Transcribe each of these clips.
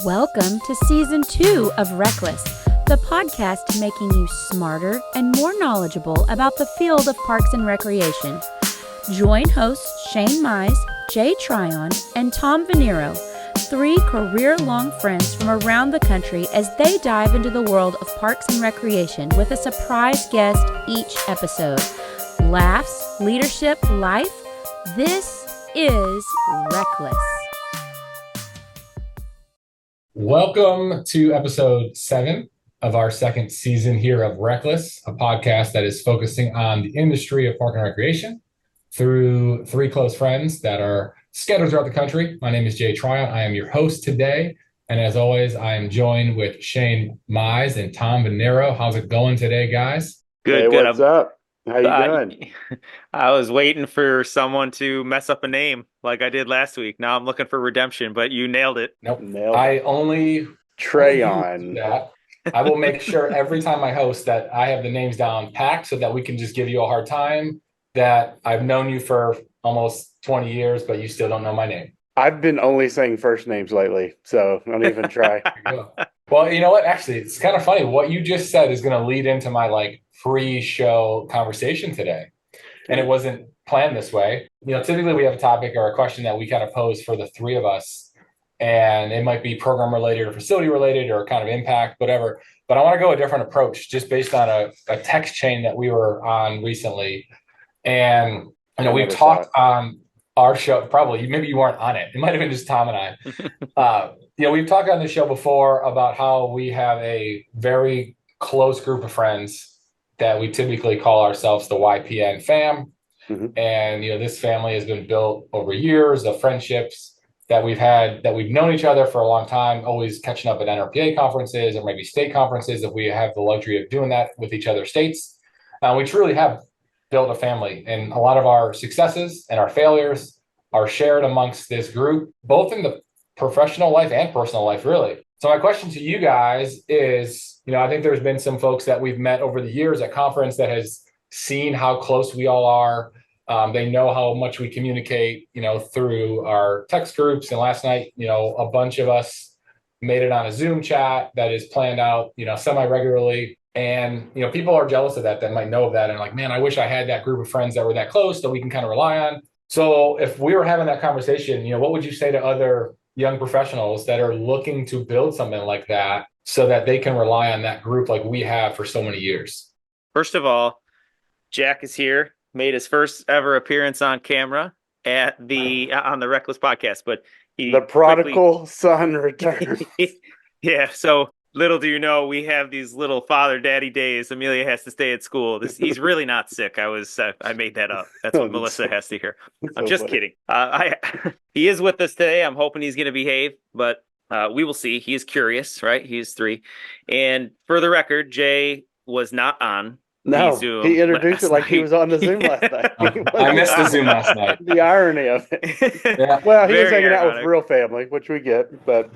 Welcome to Season 2 of RecLess, the podcast making you smarter and more knowledgeable about the field of parks and recreation. Join hosts Shane Mize, Jay Tryon, and Tom Venniro, three career-long friends from around the country as they dive into the world of parks and recreation with a surprise guest each episode. Laughs, leadership, life. This is RecLess. Welcome to episode 7 of our second season here of RecLess, a podcast that is focusing on the industry of park and recreation through three close friends that are scattered throughout the country. My name is Jay Tryon. I am your host today. And as always, I am joined with Shane Mize and Tom Venniro. How's it going today, guys? Good, hey, good. What's up? How you doing? I was waiting for someone to mess up a name like I did last week. Now I'm looking for redemption, but you nailed it. Nope. Nailed I it. only Tryon. that. I will make sure every time I host that I have the names down packed so that we can just give you a hard time that I've known you for almost 20 years, but you still don't know my name. I've been only saying first names lately, so don't even try. Well, you know what? Actually, it's kind of funny. What you just said is going to lead into my pre-show conversation today. And it wasn't planned this way. Typically we have a topic or a question that we kind of pose for the three of us. And it might be program related or facility related or kind of impact, whatever. But I want to go a different approach just based on a text chain that we were on recently. And, we've talked on our show, probably, maybe you weren't on it. It might have been just Tom and I. We've talked on the show before about how we have a very close group of friends that we typically call ourselves the YPN fam. Mm-hmm. And, this family has been built over years of friendships that we've had, that we've known each other for a long time, always catching up at NRPA conferences or maybe state conferences if we have the luxury of doing that with each other states. We truly have built a family, and a lot of our successes and our failures are shared amongst this group, both in the professional life and personal life, really. So my question to you guys is, I think there's been some folks that we've met over the years at conference that has seen how close we all are. They know how much we communicate, through our text groups. And last night, a bunch of us made it on a Zoom chat that is planned out, semi-regularly. And, people are jealous of that might know of that. And like, man, I wish I had that group of friends that were that close that we can kind of rely on. So if we were having that conversation, what would you say to other young professionals that are looking to build something like that so that they can rely on that group like we have for so many years? First of all, Jack is here, made his first ever appearance on camera on the RecLess podcast, but the prodigal son returned. Yeah. So little do you know, we have these little father daddy days. Amelia has to stay at school. He's really not sick. I made that up. That's what Melissa has to hear. I'm just kidding. He is with us today. I'm hoping he's going to behave, but we will see. He is curious, right? He is 3. And for the record, Jay was not on. No, he introduced it like he was on the Zoom last night. I missed the Zoom last night. The irony of it. Yeah. Well, he was hanging out with real family, which we get, but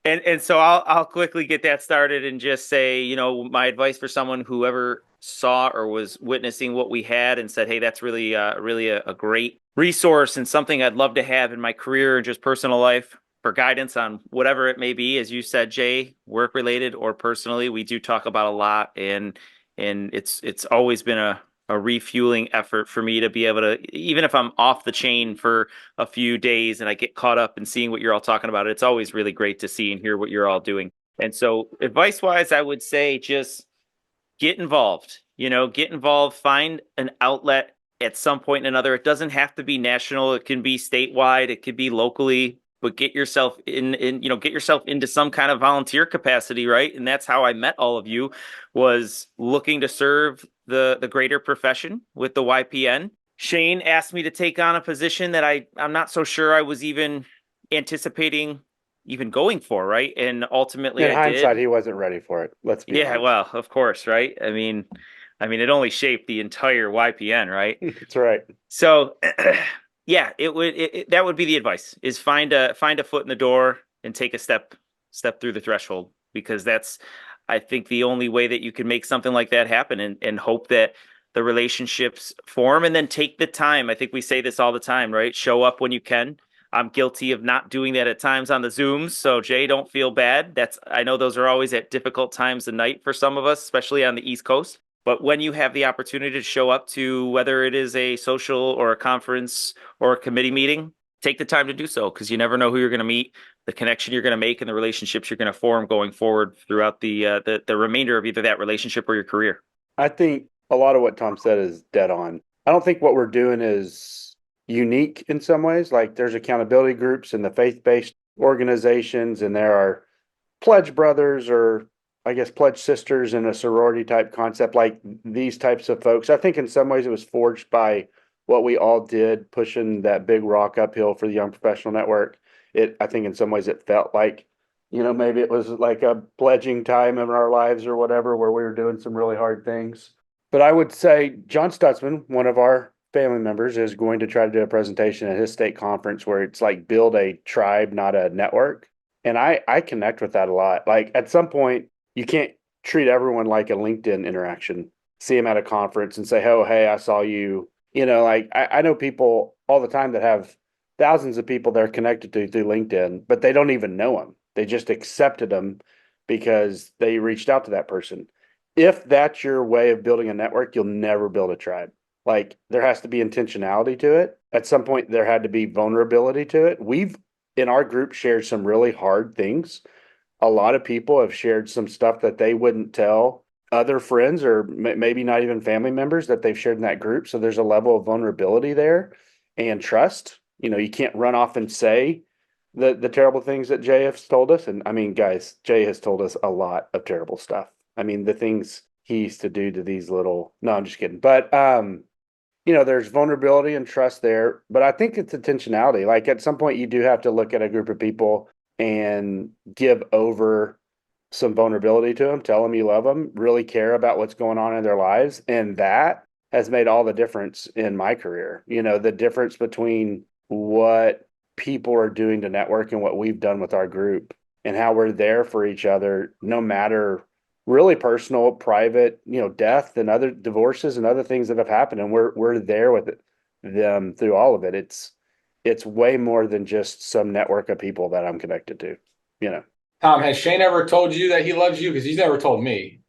And so I'll quickly get that started and just say, my advice for someone who ever saw or was witnessing what we had and said, hey, that's really a great resource and something I'd love to have in my career and just personal life for guidance on whatever it may be. As you said, Jay, work related or personally, we do talk about a lot, and it's always been a refueling effort for me to be able to, even if I'm off the chain for a few days and I get caught up in seeing what you're all talking about, it's always really great to see and hear what you're all doing. And so advice wise, I would say just get involved, find an outlet at some point or another. It doesn't have to be national. It can be statewide. It could be locally, but get yourself get yourself into some kind of volunteer capacity. Right. And that's how I met all of you, was looking to serve the greater profession with the YPN. Shane asked me to take on a position that I'm not so sure I was even anticipating even going for, right? And ultimately in hindsight, he wasn't ready for it. Let's be honest. Well, of course, right? I mean, it only shaped the entire YPN, right? That's right. So yeah, that would be the advice, is find a foot in the door and take a step through the threshold, because that's, I think, the only way that you can make something like that happen, and hope that the relationships form, and then take the time. I think we say this all the time, right? Show up when you can. I'm guilty of not doing that at times on the Zooms. So Jay, don't feel bad. I know those are always at difficult times of night for some of us, especially on the East Coast. But when you have the opportunity to show up to whether it is a social or a conference or a committee meeting, take the time to do so, because you never know who you're going to meet, the connection you're going to make, and the relationships you're going to form going forward throughout the remainder of either that relationship or your career. I think a lot of what Tom said is dead on. I don't think what we're doing is unique in some ways. Like there's accountability groups and the faith-based organizations, and there are pledge brothers, or I guess pledge sisters, in a sorority type concept, like these types of folks. I think in some ways it was forged by what we all did, pushing that big rock uphill for the Young Professional Network. I think in some ways it felt like, maybe it was like a pledging time in our lives or whatever, where we were doing some really hard things. But I would say John Stutzman, one of our family members, is going to try to do a presentation at his state conference where it's like build a tribe, not a network. And I connect with that a lot. Like at some point, you can't treat everyone like a LinkedIn interaction. See them at a conference and say, oh, hey, I saw you. I know people all the time that have thousands of people they're connected to through LinkedIn, but they don't even know them. They just accepted them because they reached out to that person. If that's your way of building a network, you'll never build a tribe. Like there has to be intentionality to it. At some point, there had to be vulnerability to it. We've, in our group, shared some really hard things. A lot of people have shared some stuff that they wouldn't tell other friends, or maybe not even family members, that they've shared in that group. So there's a level of vulnerability there and trust. You can't run off and say the terrible things that Jay has told us. And I mean, guys, Jay has told us a lot of terrible stuff. I mean, the things he used to do to these little, no, I'm just kidding. But, there's vulnerability and trust there, but I think it's intentionality. Like at some point you do have to look at a group of people and give over some vulnerability to them, tell them you love them, really care about what's going on in their lives. And that has made all the difference in my career. The difference between what people are doing to network and what we've done with our group, and how we're there for each other, no matter really personal, private, death and other divorces and other things that have happened. And we're there with them through all of it. It's way more than just some network of people that I'm connected to, Tom, has Shane ever told you that he loves you? Because he's never told me.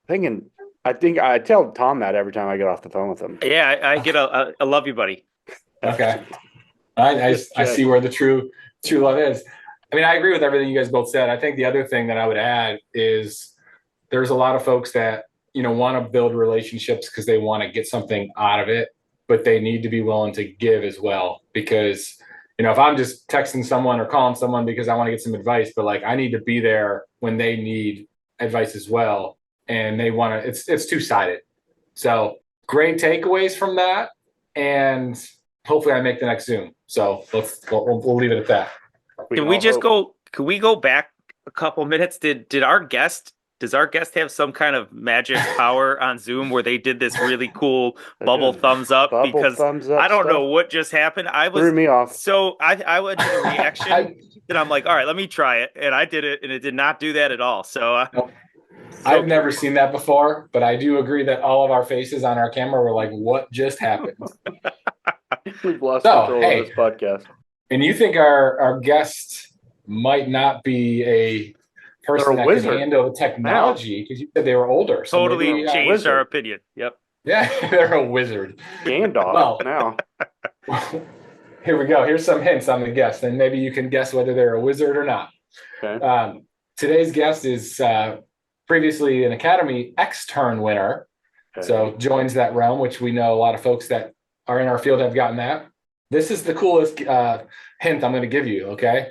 I think I tell Tom that every time I get off the phone with him. Yeah, I get a love you, buddy. Okay. I see where the true love is. I mean, I agree with everything you guys both said. I think the other thing that I would add is there's a lot of folks that, want to build relationships because they want to get something out of it, but they need to be willing to give as well. Because, if I'm just texting someone or calling someone because I want to get some advice, but like I need to be there when they need advice as well. And they want to, it's two-sided. So great takeaways from that. And hopefully I make the next Zoom. So we'll leave it at that. Could we go back a couple minutes? Does our guest have some kind of magic power on Zoom where they did this really cool bubble thumbs up? Because I don't know what just happened. Threw me off. So I would do a reaction and I'm like, all right, let me try it. And I did it and it did not do that at all. So I've never seen that before, but I do agree that all of our faces on our camera were like, what just happened? We've lost control of this podcast. And you think our guest might not be a person that can handle the technology, because you said they were older. So totally changed our opinion. Yep. Yeah, they're a wizard. Gandalf now. Here we go. Here's some hints on the guest, and maybe you can guess whether they're a wizard or not. Okay. Today's guest is previously an Academy extern winner, so joins that realm, which we know a lot of folks that are in our field have gotten that. This is the coolest hint I'm going to give you, okay?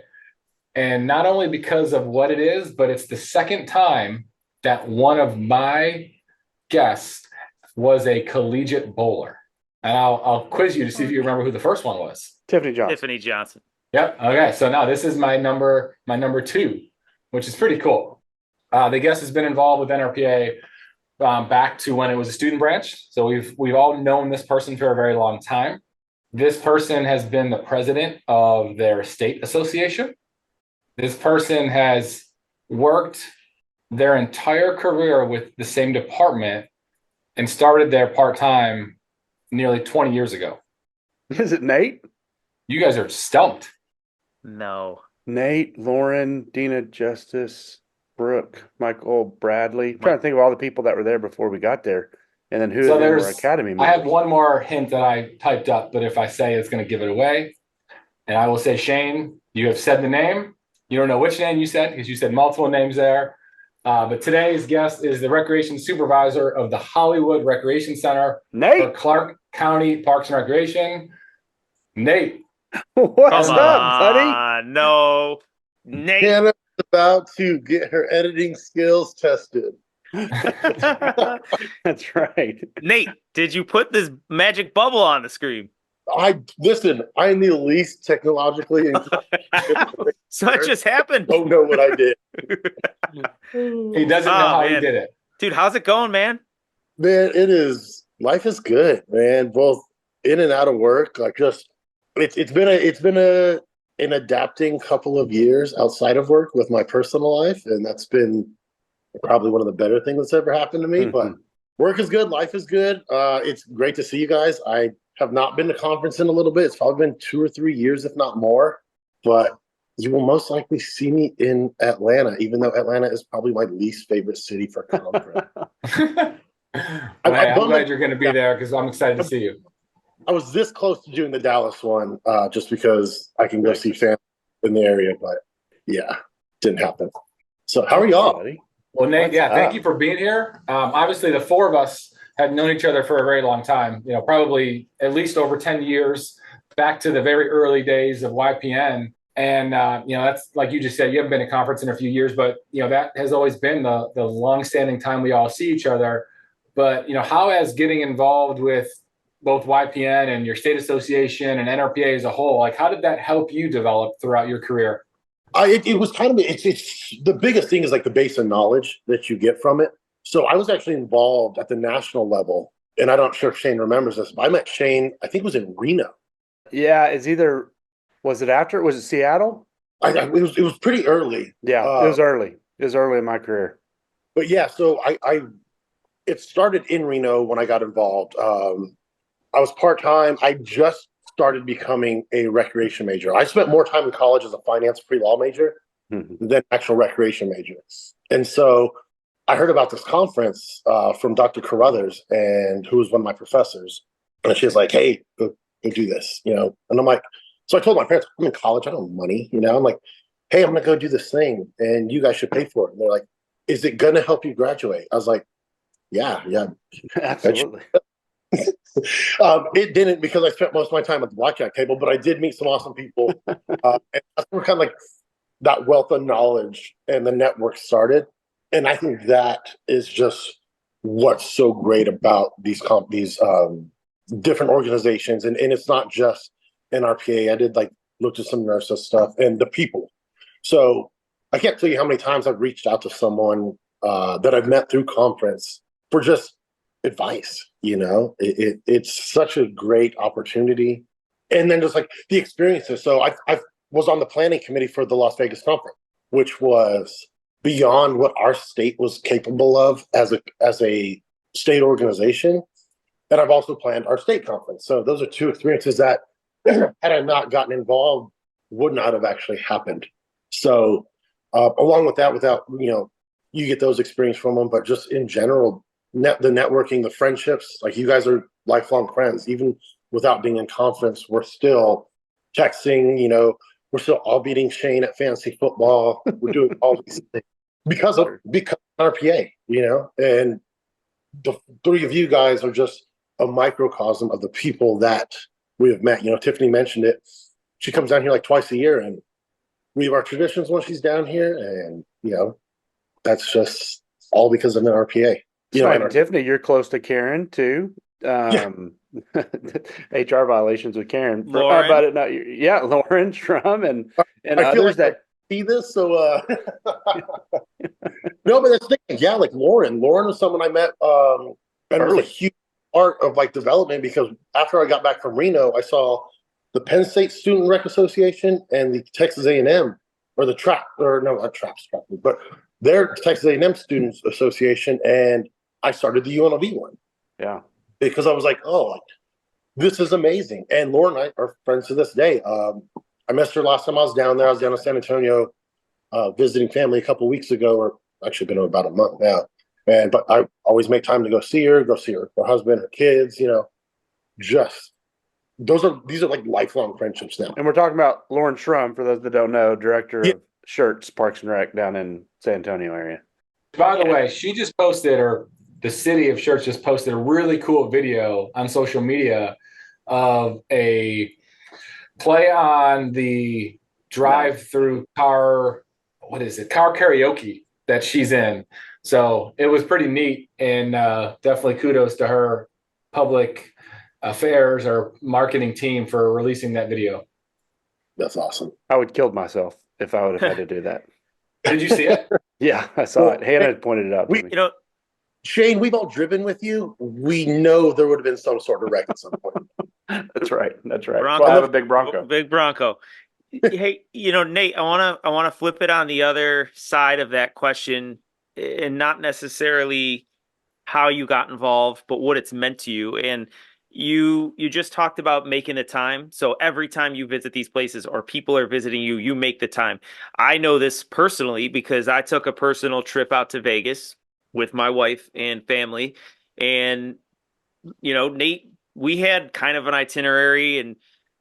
And not only because of what it is, but it's the second time that one of my guests was a collegiate bowler. And I'll quiz you to see if you remember who the first one was. Tiffany Johnson. Yep. Okay. So now this is my number two, which is pretty cool. The guest has been involved with NRPA back to when it was a student branch. So we've all known this person for a very long time. This person has been the president of their state association. This person has worked their entire career with the same department and started there part-time nearly 20 years ago. Is it Nate? You guys are stumped. No. Nate, Lauren, Dina Justice, Brooke, Michael Bradley. I'm trying to think of all the people that were there before we got there. And then who So of them were there's, Academy I members. have one more hint that I typed up, but if I say it's going to give it away. And I will say, Shane, you have said the name. You don't know which name you said because you said multiple names there. But today's guest is the recreation supervisor of the Hollywood Recreation Center Nate, for Clark County Parks and Recreation. Nate. what's Come up, buddy? on. No. Nate. Hannah's about to get her editing skills tested. That's right. Nate, did you put this magic bubble on the screen? I'm the least technologically So it just happened. don't know what I did. He doesn't know how he man. did it. Dude, how's it going, man? Man, life is good, man. Both in and out of work. Like it's been an adapting couple of years outside of work with my personal life, and that's been probably one of the better things that's ever happened to me. But work is good, life is good. It's great to see you guys. I have not been to conference in a little bit. It's probably been 2 or 3 years, if not more. But you will most likely see me in Atlanta, even though Atlanta is probably my least favorite city for conference. I'm glad you're going to be there because I'm excited to see you. I was this close to doing the Dallas one just because I can go see family in the area, but yeah, didn't happen. So how are y'all? Well, Nate, What's thank up? you for being here. Obviously, the four of us had known each other for a very long time, probably at least over 10 years, back to the very early days of YPN. And, that's like you just said, you haven't been to conference in a few years, but, that has always been the longstanding time we all see each other. But, how has getting involved with both YPN and your state association and NRPA as a whole, like how did that help you develop throughout your career? It was kind of, it's the biggest thing is like the base of knowledge that you get from it. So I was actually involved at the national level, and I'm not sure if Shane remembers this, but I met Shane, I think it was in Reno. Yeah, was it Seattle? It was pretty early. Yeah, it was early. It was early in my career. But yeah, so it started in Reno when I got involved. I was part-time. I just started becoming a recreation major. I spent more time in college as a finance pre-law major than actual recreation major. And so I heard about this conference from Dr. Carruthers, and who was one of my professors. And she's like, hey, go do this, And I'm like, so I told my parents, I'm in college, I don't have money, I'm like, hey, I'm going to go do this thing, and you guys should pay for it. And they're like, is it going to help you graduate? I was like, yeah. Absolutely. It didn't, because I spent most of my time at the blackjack table, but I did meet some awesome people. And that's where kind of like that wealth of knowledge and the network started. And I think that is just what's so great about these different organizations. And it's not just NRPA. I did looked at some NERSA stuff and the people. So I can't tell you how many times I've reached out to someone that I've met through conference for just advice. It's such a great opportunity. And then just like the experiences. So I was on the planning committee for the Las Vegas conference, which was beyond what our state was capable of as a state organization. And I've also planned our state conference. So those are two experiences that had I not gotten involved would not have actually happened. So along with that, you get those experiences from them, but just in general, the networking, the friendships, like you guys are lifelong friends, even without being in conference, we're still texting, we're still all beating Shane at fantasy football. We're doing all these things because RPA, and the three of you guys are just a microcosm of the people that we have met. Tiffany mentioned it. She comes down here like twice a year, and we have our traditions when she's down here, and that's just all because of an RPA. Tiffany, you're close to Karen too. HR violations with Karen. Lauren. Lauren Schrum and I feel others that see this. So no, but that's the thing. Yeah, like Lauren was someone I met, and it was a huge part of development, because after I got back from Reno, I saw the Penn State Student Rec Association and the Texas A&M, or the but their Texas A&M Students Association, and I started the UNLV one. Yeah. Because I was like, oh, this is amazing. And Lauren and I are friends to this day. I missed her last time I was down there. I was down in San Antonio visiting family a couple weeks ago, or actually been about a month now. But I always make time to go see her husband, her kids, just these are like lifelong friendships now. And we're talking about Lauren Schrum, for those that don't know, director Yeah. of Shirts, Parks and Rec down in San Antonio area. By the way, she just posted, or the city of Church just posted a really cool video on social media of a play on the drive-through car karaoke that she's in. So it was pretty neat, and definitely kudos to her public affairs or marketing team for releasing that video. That's awesome. I would killed myself if I would have had to do that. Did you see it? Yeah, I saw it. Hannah pointed it out to me. Shane, we've all driven with you. We know there would have been some sort of wreck at some point. That's right. Bronco. Well, I have a big Bronco. Big Bronco. Hey, Nate, I want to flip it on the other side of that question, and not necessarily how you got involved, but what it's meant to you. And you just talked about making the time. So every time you visit these places or people are visiting you, you make the time. I know this personally because I took a personal trip out to Vegas with my wife and family. And, Nate, we had kind of an itinerary, and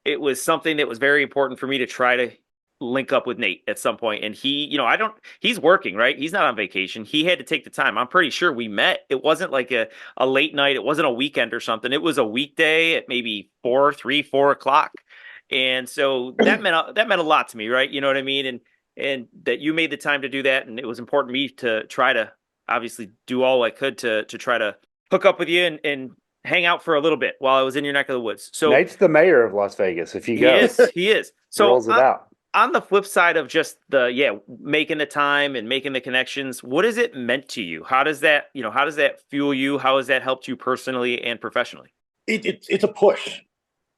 it was something that was very important for me to try to link up with Nate at some point. And he's working, right? He's not on vacation. He had to take the time. I'm pretty sure we met. It wasn't like a late night. It wasn't a weekend or something. It was a weekday at maybe 4 o'clock. And so that meant a lot to me, right? You know what I mean? And that you made the time to do that. And it was important to me to try to obviously do all I could to try to hook up with you and hang out for a little bit while I was in your neck of the woods. So Nate's the mayor of Las Vegas. If you go, he is. So rolls it out. On the flip side of just making the time and making the connections, what has it meant to you? How does that fuel you? How has that helped you personally and professionally? It's a push.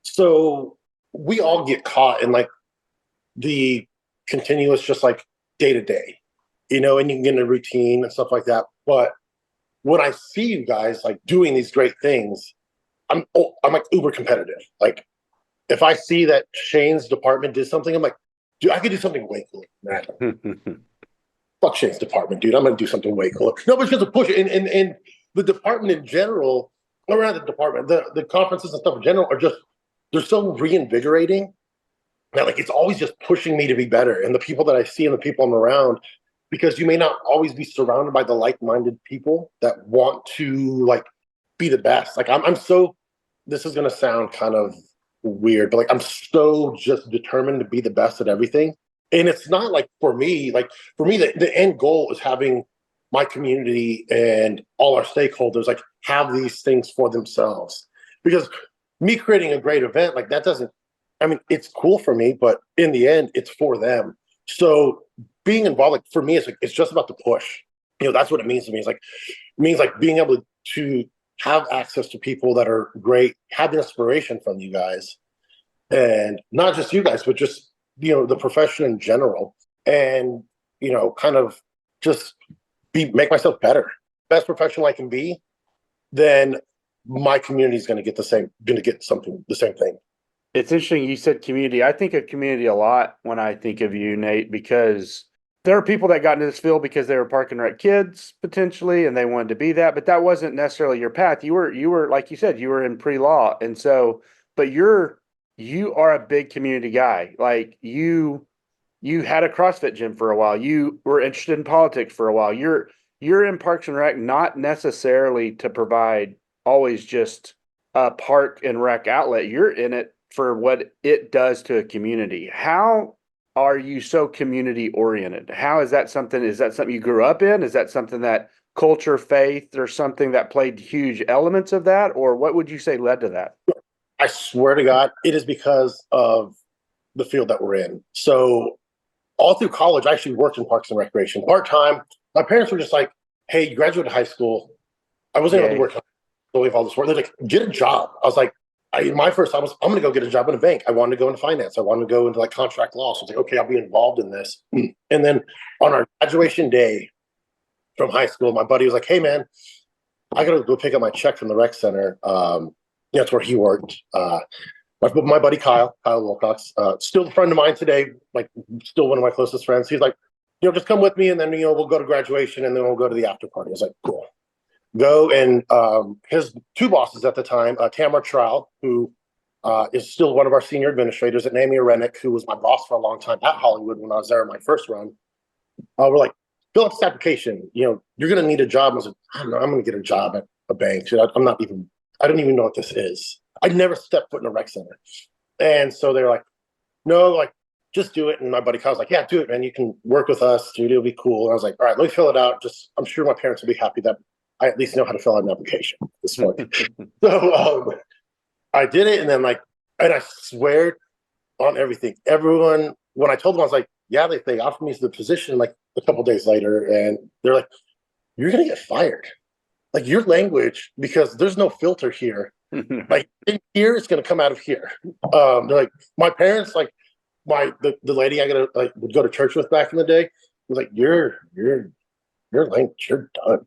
So we all get caught in like the continuous, just like day to day, and you can get in a routine and stuff like that. But when I see you guys like doing these great things, I'm like uber competitive. Like if I see that Shane's department did something, I'm like, dude, I could do something way cooler than that. Fuck Shane's department, dude. I'm going to do something way cooler. No, but it's just a push. And the department in general, around the department, the conferences and stuff in general they're so reinvigorating that like it's always just pushing me to be better. And the people that I see and the people I'm around, because you may not always be surrounded by the like-minded people that want to like be the best. Like I'm so, this is going to sound kind of weird, but like I'm so just determined to be the best at everything. And it's not like for me the end goal is having my community and all our stakeholders like have these things for themselves, because me creating a great event like that doesn't, it's cool for me, but in the end it's for them. So being involved, like for me, it's just about the push. That's what it means to me. It means like being able to have access to people that are great, have inspiration from you guys, and not just you guys, but just the profession in general, and kind of just make myself better, best professional I can be. Then my community is going to get the same thing. It's interesting you said community. I think of community a lot when I think of you, Nate, because there are people that got into this field because they were Park and Rec kids potentially, and they wanted to be that, but that wasn't necessarily your path. You were like you said, you were in pre-law, and so, but you are a big community guy. Like you had a CrossFit gym for a while. You were interested in politics for a while. You're in Parks and Rec not necessarily to provide always just a Park and Rec outlet. You're in it for what it does to a community. How are you so community oriented? How is that something you grew up in? Is that something that culture, faith, or something that played huge elements of that? Or what would you say led to that? I swear to God, it is because of the field that we're in. So all through college, I actually worked in Parks and Recreation part-time. My parents were just like, hey, you graduated high school. I wasn't able to work with all this work. They're like, get a job. I was like, my first thought was, I'm going to go get a job in a bank. I wanted to go into finance. I wanted to go into like contract law. So I was like, okay, I'll be involved in this. And then on our graduation day from high school, my buddy was like, hey man, I got to go pick up my check from the rec center. That's where he worked. my buddy Kyle Wilcox, still a friend of mine today, like still one of my closest friends. He's like, just come with me, and then we'll go to graduation, and then we'll go to the after party. I was like, cool. Go, and his two bosses at the time, Tamara Tryon, who is still one of our senior administrators, and Amelia, who was my boss for a long time at Hollywood when I was there in my first run. We're like, fill out this application. You're going to need a job. I was like, I don't know, I'm going to get a job at a bank. I don't even know what this is. I'd never stepped foot in a rec center. And so they're like, no, like, just do it. And my buddy Kyle's like, yeah, do it, man. You can work with us. Dude, it'll be cool. And I was like, all right, let me fill it out. I'm sure my parents will be happy that I at least know how to fill out an application at this point. So I did it. And then and I swear on everything. Everyone, when I told them, I was like, yeah, they offered me the position like a couple days later. And they're like, you're going to get fired. Like, your language, because there's no filter here. Like, in here, it's going to come out of here. They're like, my parents, like, the lady I would go to church with back in the day was like, your language, you're done.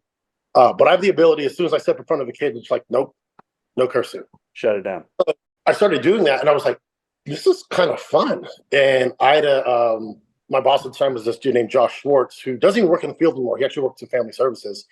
But I have the ability, as soon as I step in front of a kid, it's like, nope, no cursing. Shut it down. So I started doing that, and I was like, this is kind of fun. And I had my boss at the time was this dude named Josh Schwartz, who doesn't even work in the field anymore. He actually works in family services.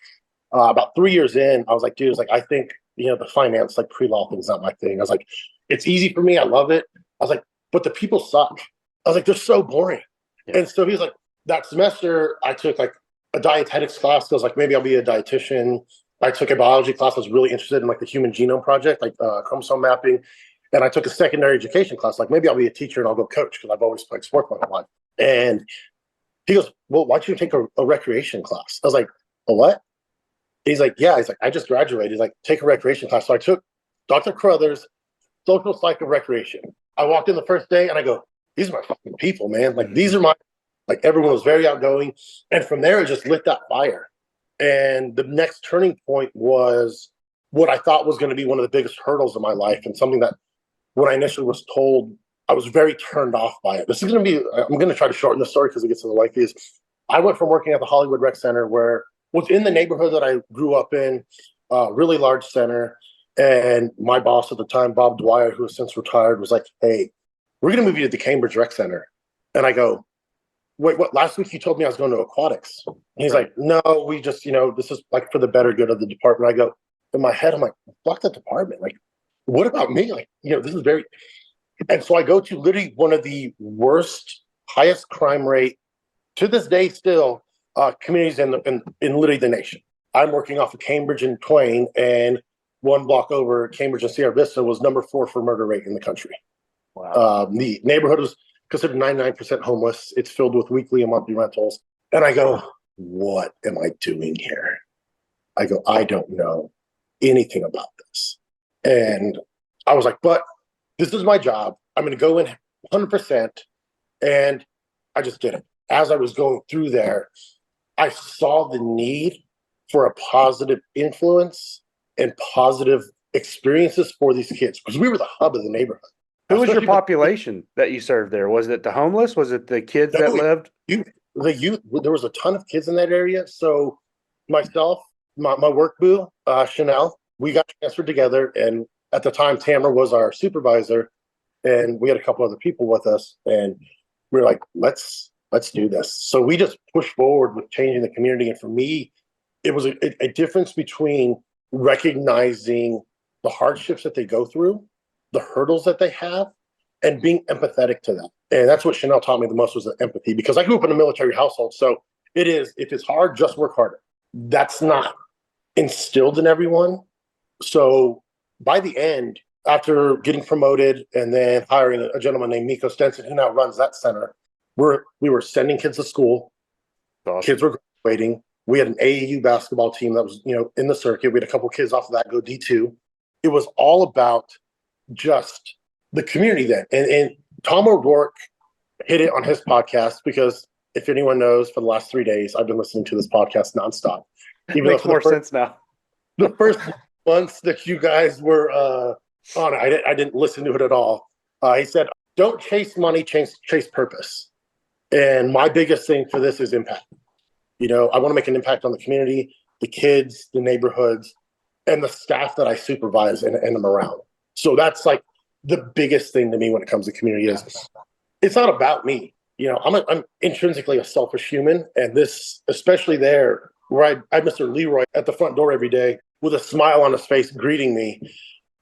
About 3 years in, I was like, dude, I think, the finance, like pre-law thing's not my thing. I was like, it's easy for me. I love it. I was like, but the people suck. I was like, they're so boring. Yeah. And so he was like, that semester I took like a dietetics class. I was like, maybe I'll be a dietitian. I took a biology class. I was really interested in like the Human Genome Project, like chromosome mapping. And I took a secondary education class. Like, maybe I'll be a teacher and I'll go coach, because I've always played sports my whole life. And he goes, well, why don't you take a recreation class? I was like, a what? He's like, yeah. He's like, I just graduated. He's like, take a recreation class. So I took Dr. Carruthers' social psych of recreation. I walked in the first day and I go, these are my fucking people, man. Like, these are like, everyone was very outgoing. And from there, it just lit that fire. And the next turning point was what I thought was going to be one of the biggest hurdles in my life, and something that when I initially was told, I was very turned off by it. This is going to be, I'm going to try to shorten the story because it gets to the lengthy. I went from working at the Hollywood Rec Center, where was in the neighborhood that I grew up in, really large center. And my boss at the time, Bob Dwyer, who has since retired, was like, hey, we're going to move you to the Cambridge Rec Center. And I go, wait, what? Last week you told me I was going to aquatics. And he's like, no, we just, this is like for the better good of the department. I go, in my head, I'm like, fuck the department. Like, what about me? Like, this is very, and so I go to literally one of the worst, highest crime rate to this day still, communities in literally the nation. I'm working off of Cambridge and Twain, and one block over, Cambridge and Sierra Vista was number 4 for murder rate in the country. Wow. The neighborhood was considered 99% homeless. It's filled with weekly and monthly rentals. And I go, what am I doing here? I go, I don't know anything about this. And I was like, but this is my job. I'm going to go in 100%. And I just did it. As I was going through there, I saw the need for a positive influence and positive experiences for these kids, because we were the hub of the neighborhood. Who was your population that you served there? Was it the homeless? Was it the kids that lived? The youth. There was a ton of kids in that area. So myself, my work boo, Chanel, we got transferred together. And at the time, Tamara was our supervisor, and we had a couple other people with us. And we were like, let's do this. So we just pushed forward with changing the community. And for me, it was a difference between recognizing the hardships that they go through, the hurdles that they have, and being empathetic to them. And that's what Chanel taught me the most, was the empathy, because I grew up in a military household. So it is, if it's hard, just work harder. That's not instilled in everyone. So by the end, after getting promoted and then hiring a gentleman named Miko Stenson, who now runs that center, we were sending kids to school. Awesome. Kids were graduating. We had an AAU basketball team that was, in the circuit. We had a couple kids off of that go D2. It was all about just the community then. And Tom O'Rourke hit it on his podcast, because if anyone knows, for the last 3 days, I've been listening to this podcast nonstop. Even makes more sense now. The first months that you guys were on it, I didn't listen to it at all. He said, don't chase money, chase purpose. And my biggest thing for this is impact. I want to make an impact on the community, the kids, the neighborhoods, and the staff that I supervise and am around. So that's like the biggest thing to me when it comes to community is it's not about me. You know, I'm intrinsically a selfish human, and this, especially there, where I Mr. Leroy at the front door every day with a smile on his face greeting me,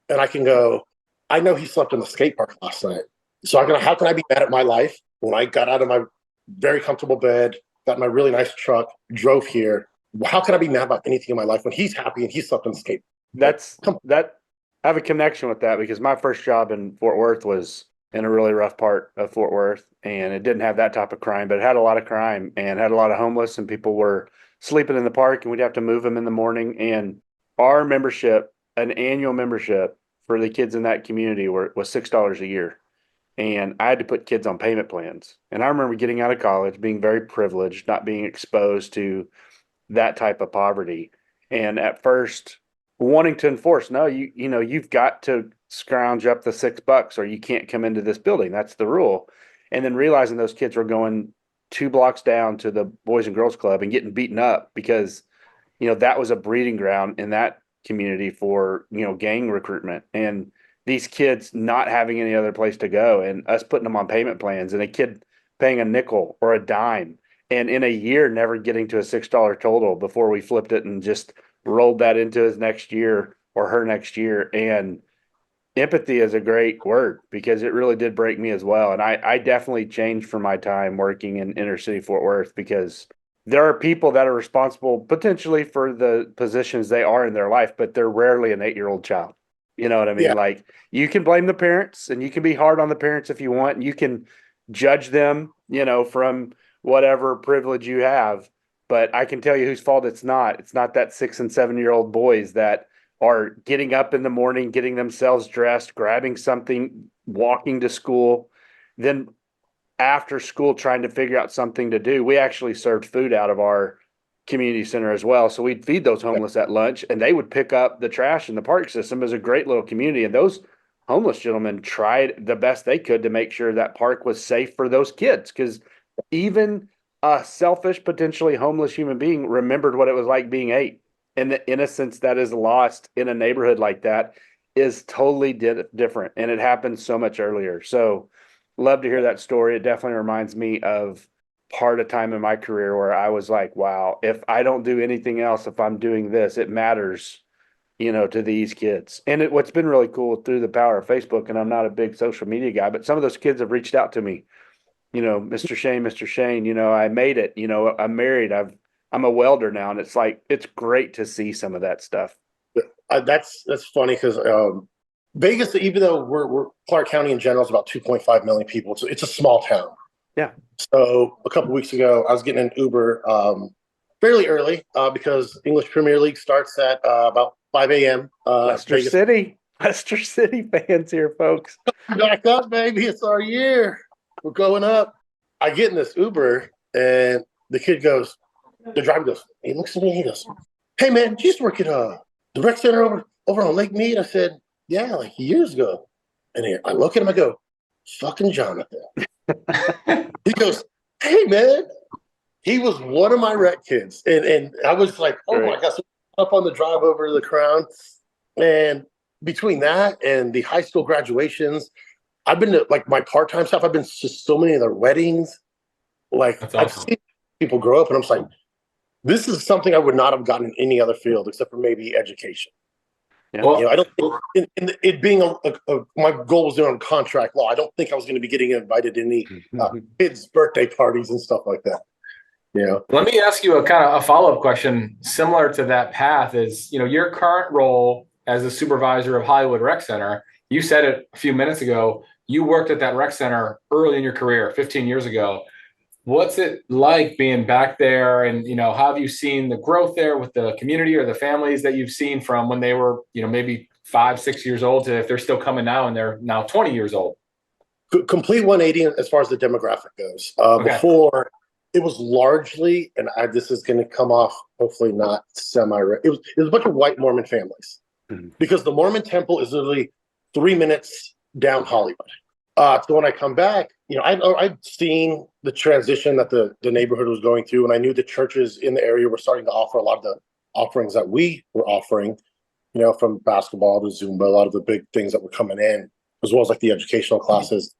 and I can go, I know he slept in the skate park last night, so how can I be mad at my life when I got out of my very comfortable bed, got in my really nice truck, drove here? How can I be mad about anything in my life when he's happy and he slept in the skate? I have a connection with that because my first job in Fort Worth was in a really rough part of Fort Worth, and it didn't have that type of crime, but it had a lot of crime and had a lot of homeless, and people were sleeping in the park, and we'd have to move them in the morning. And our membership, an annual membership for the kids in that community, was $6 a year. And I had to put kids on payment plans. And I remember getting out of college, being very privileged, not being exposed to that type of poverty. And at first wanting to enforce, no, you know, you've got to scrounge up the $6 or you can't come into this building. That's the rule. And then realizing those kids were going 2 blocks down to the Boys and Girls Club and getting beaten up because, you know, that was a breeding ground in that community for, you know, gang recruitment. And these kids not having any other place to go and us putting them on payment plans and a kid paying a nickel or a dime and in a year never getting to a $6 total before we flipped it and just rolled that into his next year or her next year. And empathy is a great word because it really did break me as well. And I definitely changed from my time working in inner city Fort Worth because there are people that are responsible potentially for the positions they are in their life, but they're rarely an 8-year-old child. You know what I mean? Yeah. Like you can blame the parents and you can be hard on the parents if you want. And you can judge them, you know, from whatever privilege you have. But I can tell you whose fault it's not. It's not that 6 and 7-year-old boys that are getting up in the morning, getting themselves dressed, grabbing something, walking to school, then after school trying to figure out something to do. We actually served food out of our community center as well. So we'd feed those homeless at lunch and they would pick up the trash in the park system. It was a great little community. And those homeless gentlemen tried the best they could to make sure that park was safe for those kids. Because even a selfish, potentially homeless human being remembered what it was like being 8. And the innocence that is lost in a neighborhood like that is totally different. And it happened so much earlier. So love to hear that story. It definitely reminds me of part of time in my career where I was like, wow, if I don't do anything else, if I'm doing this, it matters, you know, to these kids. And what's been really cool through the power of Facebook, and I'm not a big social media guy, but some of those kids have reached out to me, you know, Mr. Shane, you know, I made it, you know, I'm married. I'm a welder now. And it's like, it's great to see some of that stuff. That's funny because Vegas, even though we're Clark County in general is about 2.5 million people, it's a small town. Yeah. So a couple of weeks ago, I was getting an Uber fairly early because English Premier League starts at about 5 a.m. Leicester City fans here, folks. Back up, baby. It's our year. We're going up. I get in this Uber and the driver goes, he looks at me and he goes, hey, man, you used to work at the rec center over on Lake Mead? I said, yeah, like years ago. And I look at him, I go, fucking Jonathan. He goes, hey, man. He was one of my rec kids. And I was like, oh, my gosh, up on the drive over to the Crown. And between that and the high school graduations, I've been to, like, my part-time stuff. I've been to so many of their weddings. Like, That's awesome. I've seen people grow up, and I'm just like, this is something I would not have gotten in any other field except for maybe education. Yeah. Well, You know, I don't think in it being my goal was doing contract law. I don't think I was going to be getting invited to any kids' birthday parties and stuff like that. You know, let me ask you a kind of a follow-up question similar to that path is, you know, your current role as a supervisor of Hollywood Rec Center, you said it a few minutes ago, you worked at that rec center early in your career, 15 years ago. What's it like being back there? And, you know, how have you seen the growth there with the community or the families that you've seen from when they were, you know, maybe 5, 6 years old to if they're still coming now and they're now 20 years old? Complete 180 as far as the demographic goes. Okay. Before, it was largely, and this is going to come off hopefully not semi-right. It was a bunch of white Mormon families because the Mormon temple is literally 3 minutes down Hollywood. So when I come back, you know, I'd seen the transition that the neighborhood was going through, and I knew the churches in the area were starting to offer a lot of the offerings that we were offering, you know, from basketball to Zumba, a lot of the big things that were coming in. as well as like the educational classes.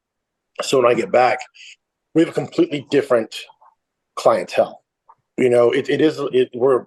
So when I get back, we have a completely different clientele. You know, we're,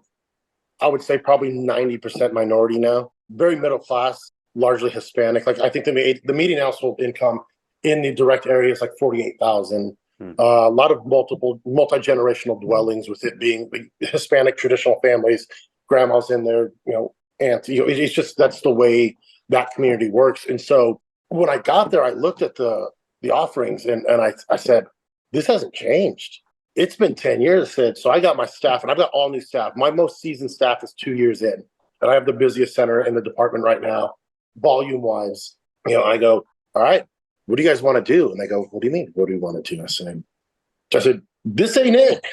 I would say, probably 90% minority now, very middle class, largely Hispanic. Like I think the median household income in the direct area is like 48,000. A lot of multi-generational dwellings, with it being Hispanic traditional families, grandmas in there, you know, aunts. You know, it's just that's the way that community works. And so when I got there, I looked at the offerings and I said, this hasn't changed. It's been 10 years since. So I got my staff, and I've got all new staff. My most seasoned staff is 2 years in, and I have the busiest center in the department right now, volume wise. You know, I go, all right, what do you guys want to do? And they go, what do you mean? What do we want to do? I said, this ain't it.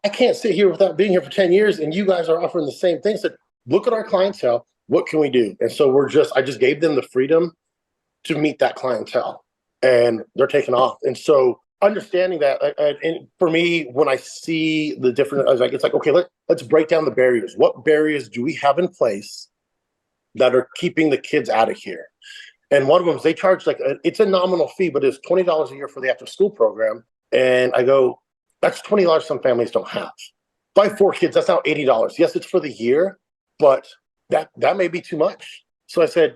I can't sit here without being here for 10 years, and you guys are offering the same thing. I said, look at our clientele. What can we do? And so I just gave them the freedom to meet that clientele, and they're taking off. And so understanding that, and for me, when I see the different, it's like, okay, let's break down the barriers. What barriers do we have in place that are keeping the kids out of here? And one of them is they charge it's a nominal fee, but it's $20 a year for the after school program. And I go, that's $20 some families don't have. If I have 4 kids, that's now $80. Yes, it's for the year, but that may be too much. So I said,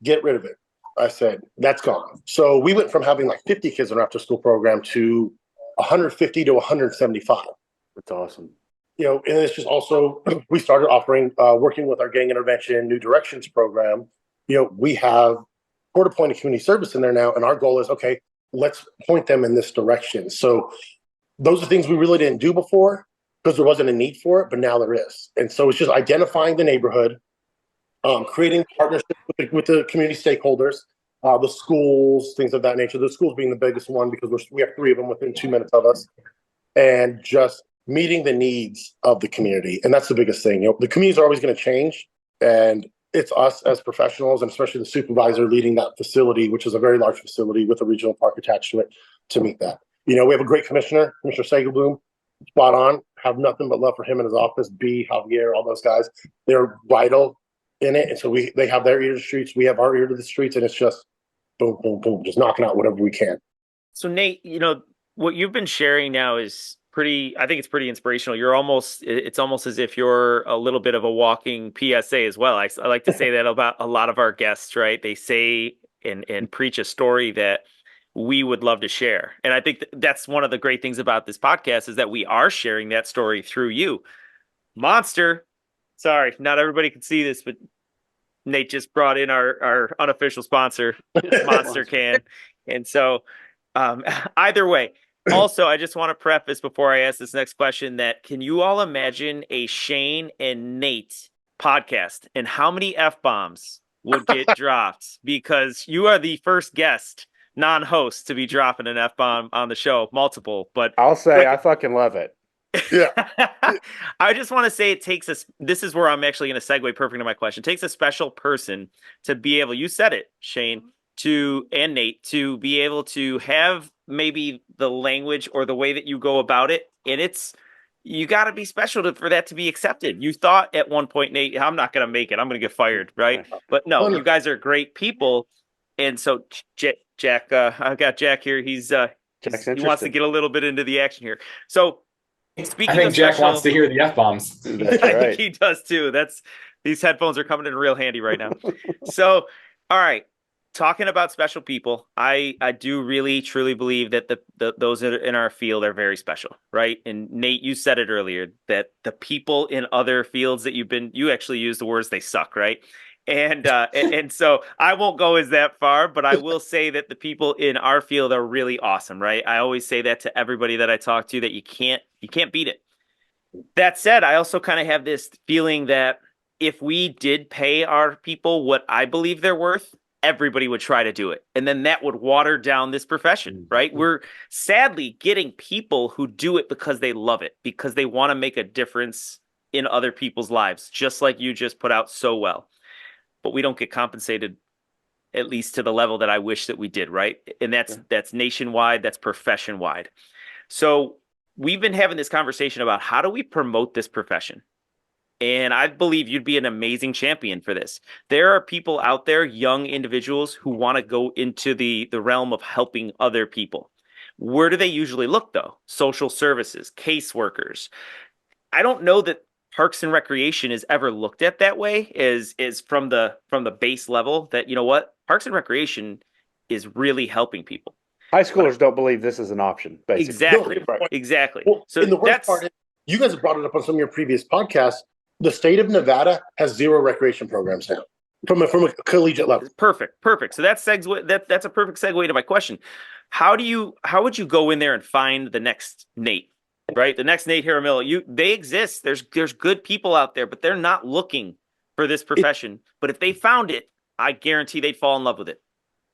get rid of it. I said, that's gone. So we went from having like 50 kids in our after school program to 150 to 175. That's awesome. You know, and it's just also, we started offering, working with our gang intervention New Directions program. You know, we have court-appointed community service in there now, and our goal is, okay, let's point them in this direction. So those are things we really didn't do before because there wasn't a need for it, but now there is. And so it's just identifying the neighborhood, creating partnerships with the community stakeholders, the schools, things of that nature. The schools being the biggest one because we have 3 of them within 2 minutes of us, and just meeting the needs of the community. And that's the biggest thing. You know, the communities are always going to change, and it's us as professionals, and especially the supervisor leading that facility, which is a very large facility with a regional park attached to it, to meet that. You know, we have a great commissioner, Commissioner Sagelbloom, spot on. Have nothing but love for him and his office. B, Javier, all those guys, they're vital in it. And so they have their ear to the streets, we have our ear to the streets, and it's just boom, boom, boom, just knocking out whatever we can. So Nate, you know, what you've been sharing now is I think it's pretty inspirational. It's almost as if you're a little bit of a walking PSA as well. I like to say that about a lot of our guests, right? They say and preach a story that we would love to share. And I think that's one of the great things about this podcast is that we are sharing that story through you. Monster. Sorry, not everybody can see this, but Nate just brought in our unofficial sponsor, Monster Can. And so either way, also, I just want to preface before I ask this next question that can you all imagine a Shane and Nate podcast and how many F-bombs would get dropped? Because you are the first guest, non-host, to be dropping an F-bomb on the show, multiple. But I'll say I fucking love it. Yeah. I just want to say this is where I'm actually going to segue perfect to my question. It takes a special person to be able, you said it, Shane, and Nate, to be able to have maybe the language or the way that you go about it. And you got to be special for that to be accepted. You thought at one point, Nate, I'm not going to make it. I'm going to get fired, right? But no, you guys are great people. And so Jack, I've got Jack here. He wants to get a little bit into the action here. So speaking I think of Jack wants to hear the F-bombs. That's I right. think he does too. These headphones are coming in real handy right now. So, all right. Talking about special people, I do really truly believe that those in our field are very special, right? And Nate, you said it earlier that the people in other fields that you actually use the words they suck, right? And so I won't go as that far, but I will say that the people in our field are really awesome, right? I always say that to everybody that I talk to, that you can't beat it. That said, I also kind of have this feeling that if we did pay our people what I believe they're worth, everybody would try to do it. And then that would water down this profession, right? We're sadly getting people who do it because they love it, because they want to make a difference in other people's lives, just like you just put out so well. But we don't get compensated, at least to the level that I wish that we did, right? And that's nationwide, that's profession wide. So we've been having this conversation about how do we promote this profession? And I believe you'd be an amazing champion for this. There are people out there, young individuals, who want to go into the realm of helping other people. Where do they usually look, though? Social services, caseworkers. I don't know that Parks and Recreation is ever looked at that way, is from the base level, that, you know what, Parks and Recreation is really helping people. High schoolers don't believe this is an option, basically. Exactly. No, right. Exactly. Well, So and the worst that's part is, you guys have brought it up on some of your previous podcasts. The state of Nevada has 0 recreation programs now from a collegiate level. perfect. So that's a perfect segue to my question. How would you go in there and find the next Nate? Right? The next Nate Jaramillo. They exist. There's good people out there, but they're not looking for this profession. But if they found it, I guarantee they'd fall in love with it.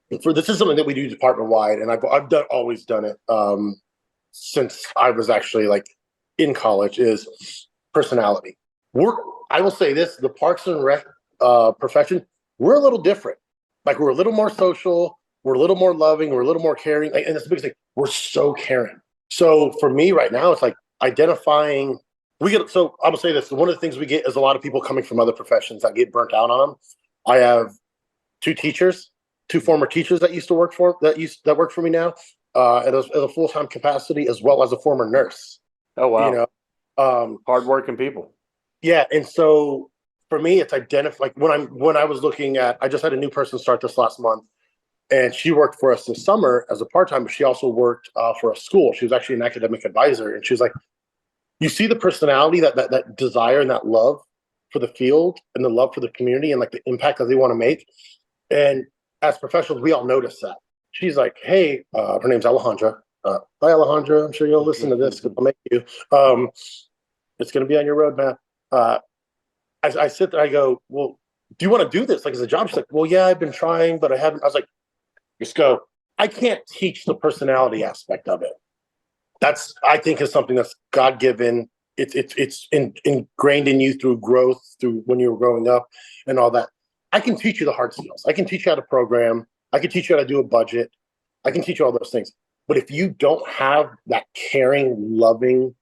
This is something that we do department wide, and I've always done it since I was actually like in college, is personality. I will say this: the Parks and Rec profession, we're a little different. Like, we're a little more social, we're a little more loving, we're a little more caring, and that's the biggest thing. We're so caring. So for me right now, it's like identifying. So I will say this: one of the things we get is a lot of people coming from other professions that get burnt out on them. I have 2 former teachers that used to work work for me now, at a full-time capacity, as well as a former nurse. Oh, wow. You know, hardworking people. Yeah, and so for me, it's like when I was looking at, I just had a new person start this last month, and she worked for us this summer as a part-time, but she also worked for a school. She was actually an academic advisor, and she was like, you see the personality, that desire and that love for the field and the love for the community and like the impact that they want to make. And as professionals, we all notice that. She's like, hey, her name's Alejandra. Hi, Alejandra. I'm sure you'll listen to this because I'll make you. It's going to be on your roadmap. I sit there, I go, well, do you want to do this? Like, as a job? She's like, well, yeah, I've been trying, but I haven't. I was like, just go. I can't teach the personality aspect of it. I think is something that's God-given. It's ingrained in you through growth, through when you were growing up and all that. I can teach you the hard skills. I can teach you how to program. I can teach you how to do a budget. I can teach you all those things. But if you don't have that caring, loving,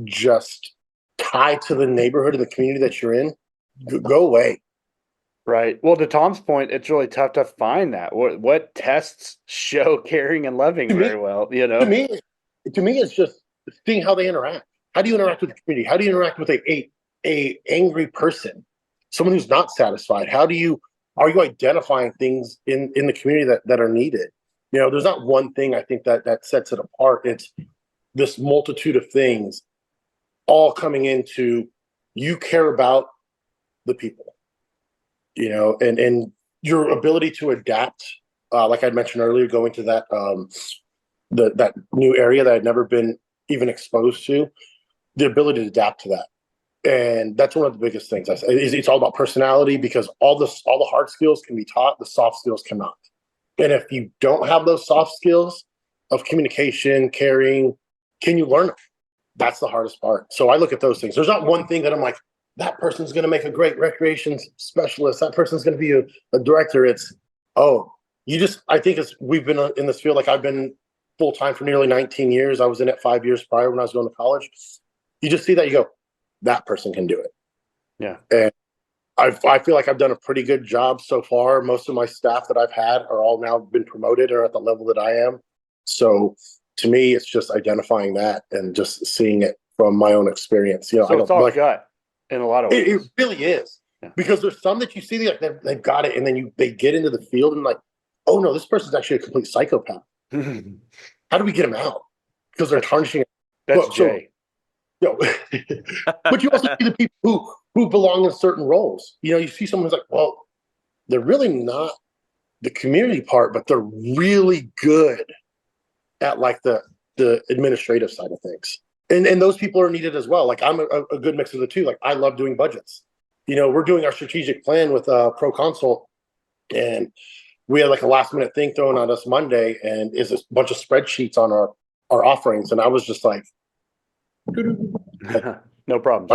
just tied to the neighborhood and the community that you're in, go away. Right. Well, to Tom's point, it's really tough to find that. What tests show caring and loving very well, you know? To me, it's just seeing how they interact. How do you interact with the community? How do you interact with a angry person? Someone who's not satisfied? Are you identifying things in the community that are needed? You know, there's not one thing I think that sets it apart. It's this multitude of things all coming into, you care about the people, you know, and your ability to adapt. Like I mentioned earlier, going to that that new area that I'd never been even exposed to, the ability to adapt to that. And that's one of the biggest things. It's all about personality, because all the hard skills can be taught, the soft skills cannot. And if you don't have those soft skills of communication, caring, can you learn them? That's the hardest part. So I look at those things. There's not one thing that I'm like, that person's going to make a great recreation specialist. That person's going to be a director. It's, I think we've been in this field. Like, I've been full-time for nearly 19 years. I was in it 5 years prior when I was going to college. You just see that, you go, that person can do it. Yeah. And I feel like I've done a pretty good job so far. Most of my staff that I've had are all now been promoted or at the level that I am. So to me, it's just identifying that and just seeing it from my own experience. You know, so it's all gut in a lot of ways. It really is. Yeah. Because there's some that you see, like they've got it, and then they get into the field and like, oh no, this person's actually a complete psychopath. How do we get him out? Because they're tarnishing it. That's Jay. But you also see the people who belong in certain roles. You know, you see someone who's like, well, they're really not the community part, but they're really good at like the administrative side of things. And those people are needed as well. Like, I'm a good mix of the two. Like, I love doing budgets. You know, we're doing our strategic plan with Pro Consult, and we had like a last minute thing thrown at us Monday, and is a bunch of spreadsheets on our offerings. And I was just like, no problem.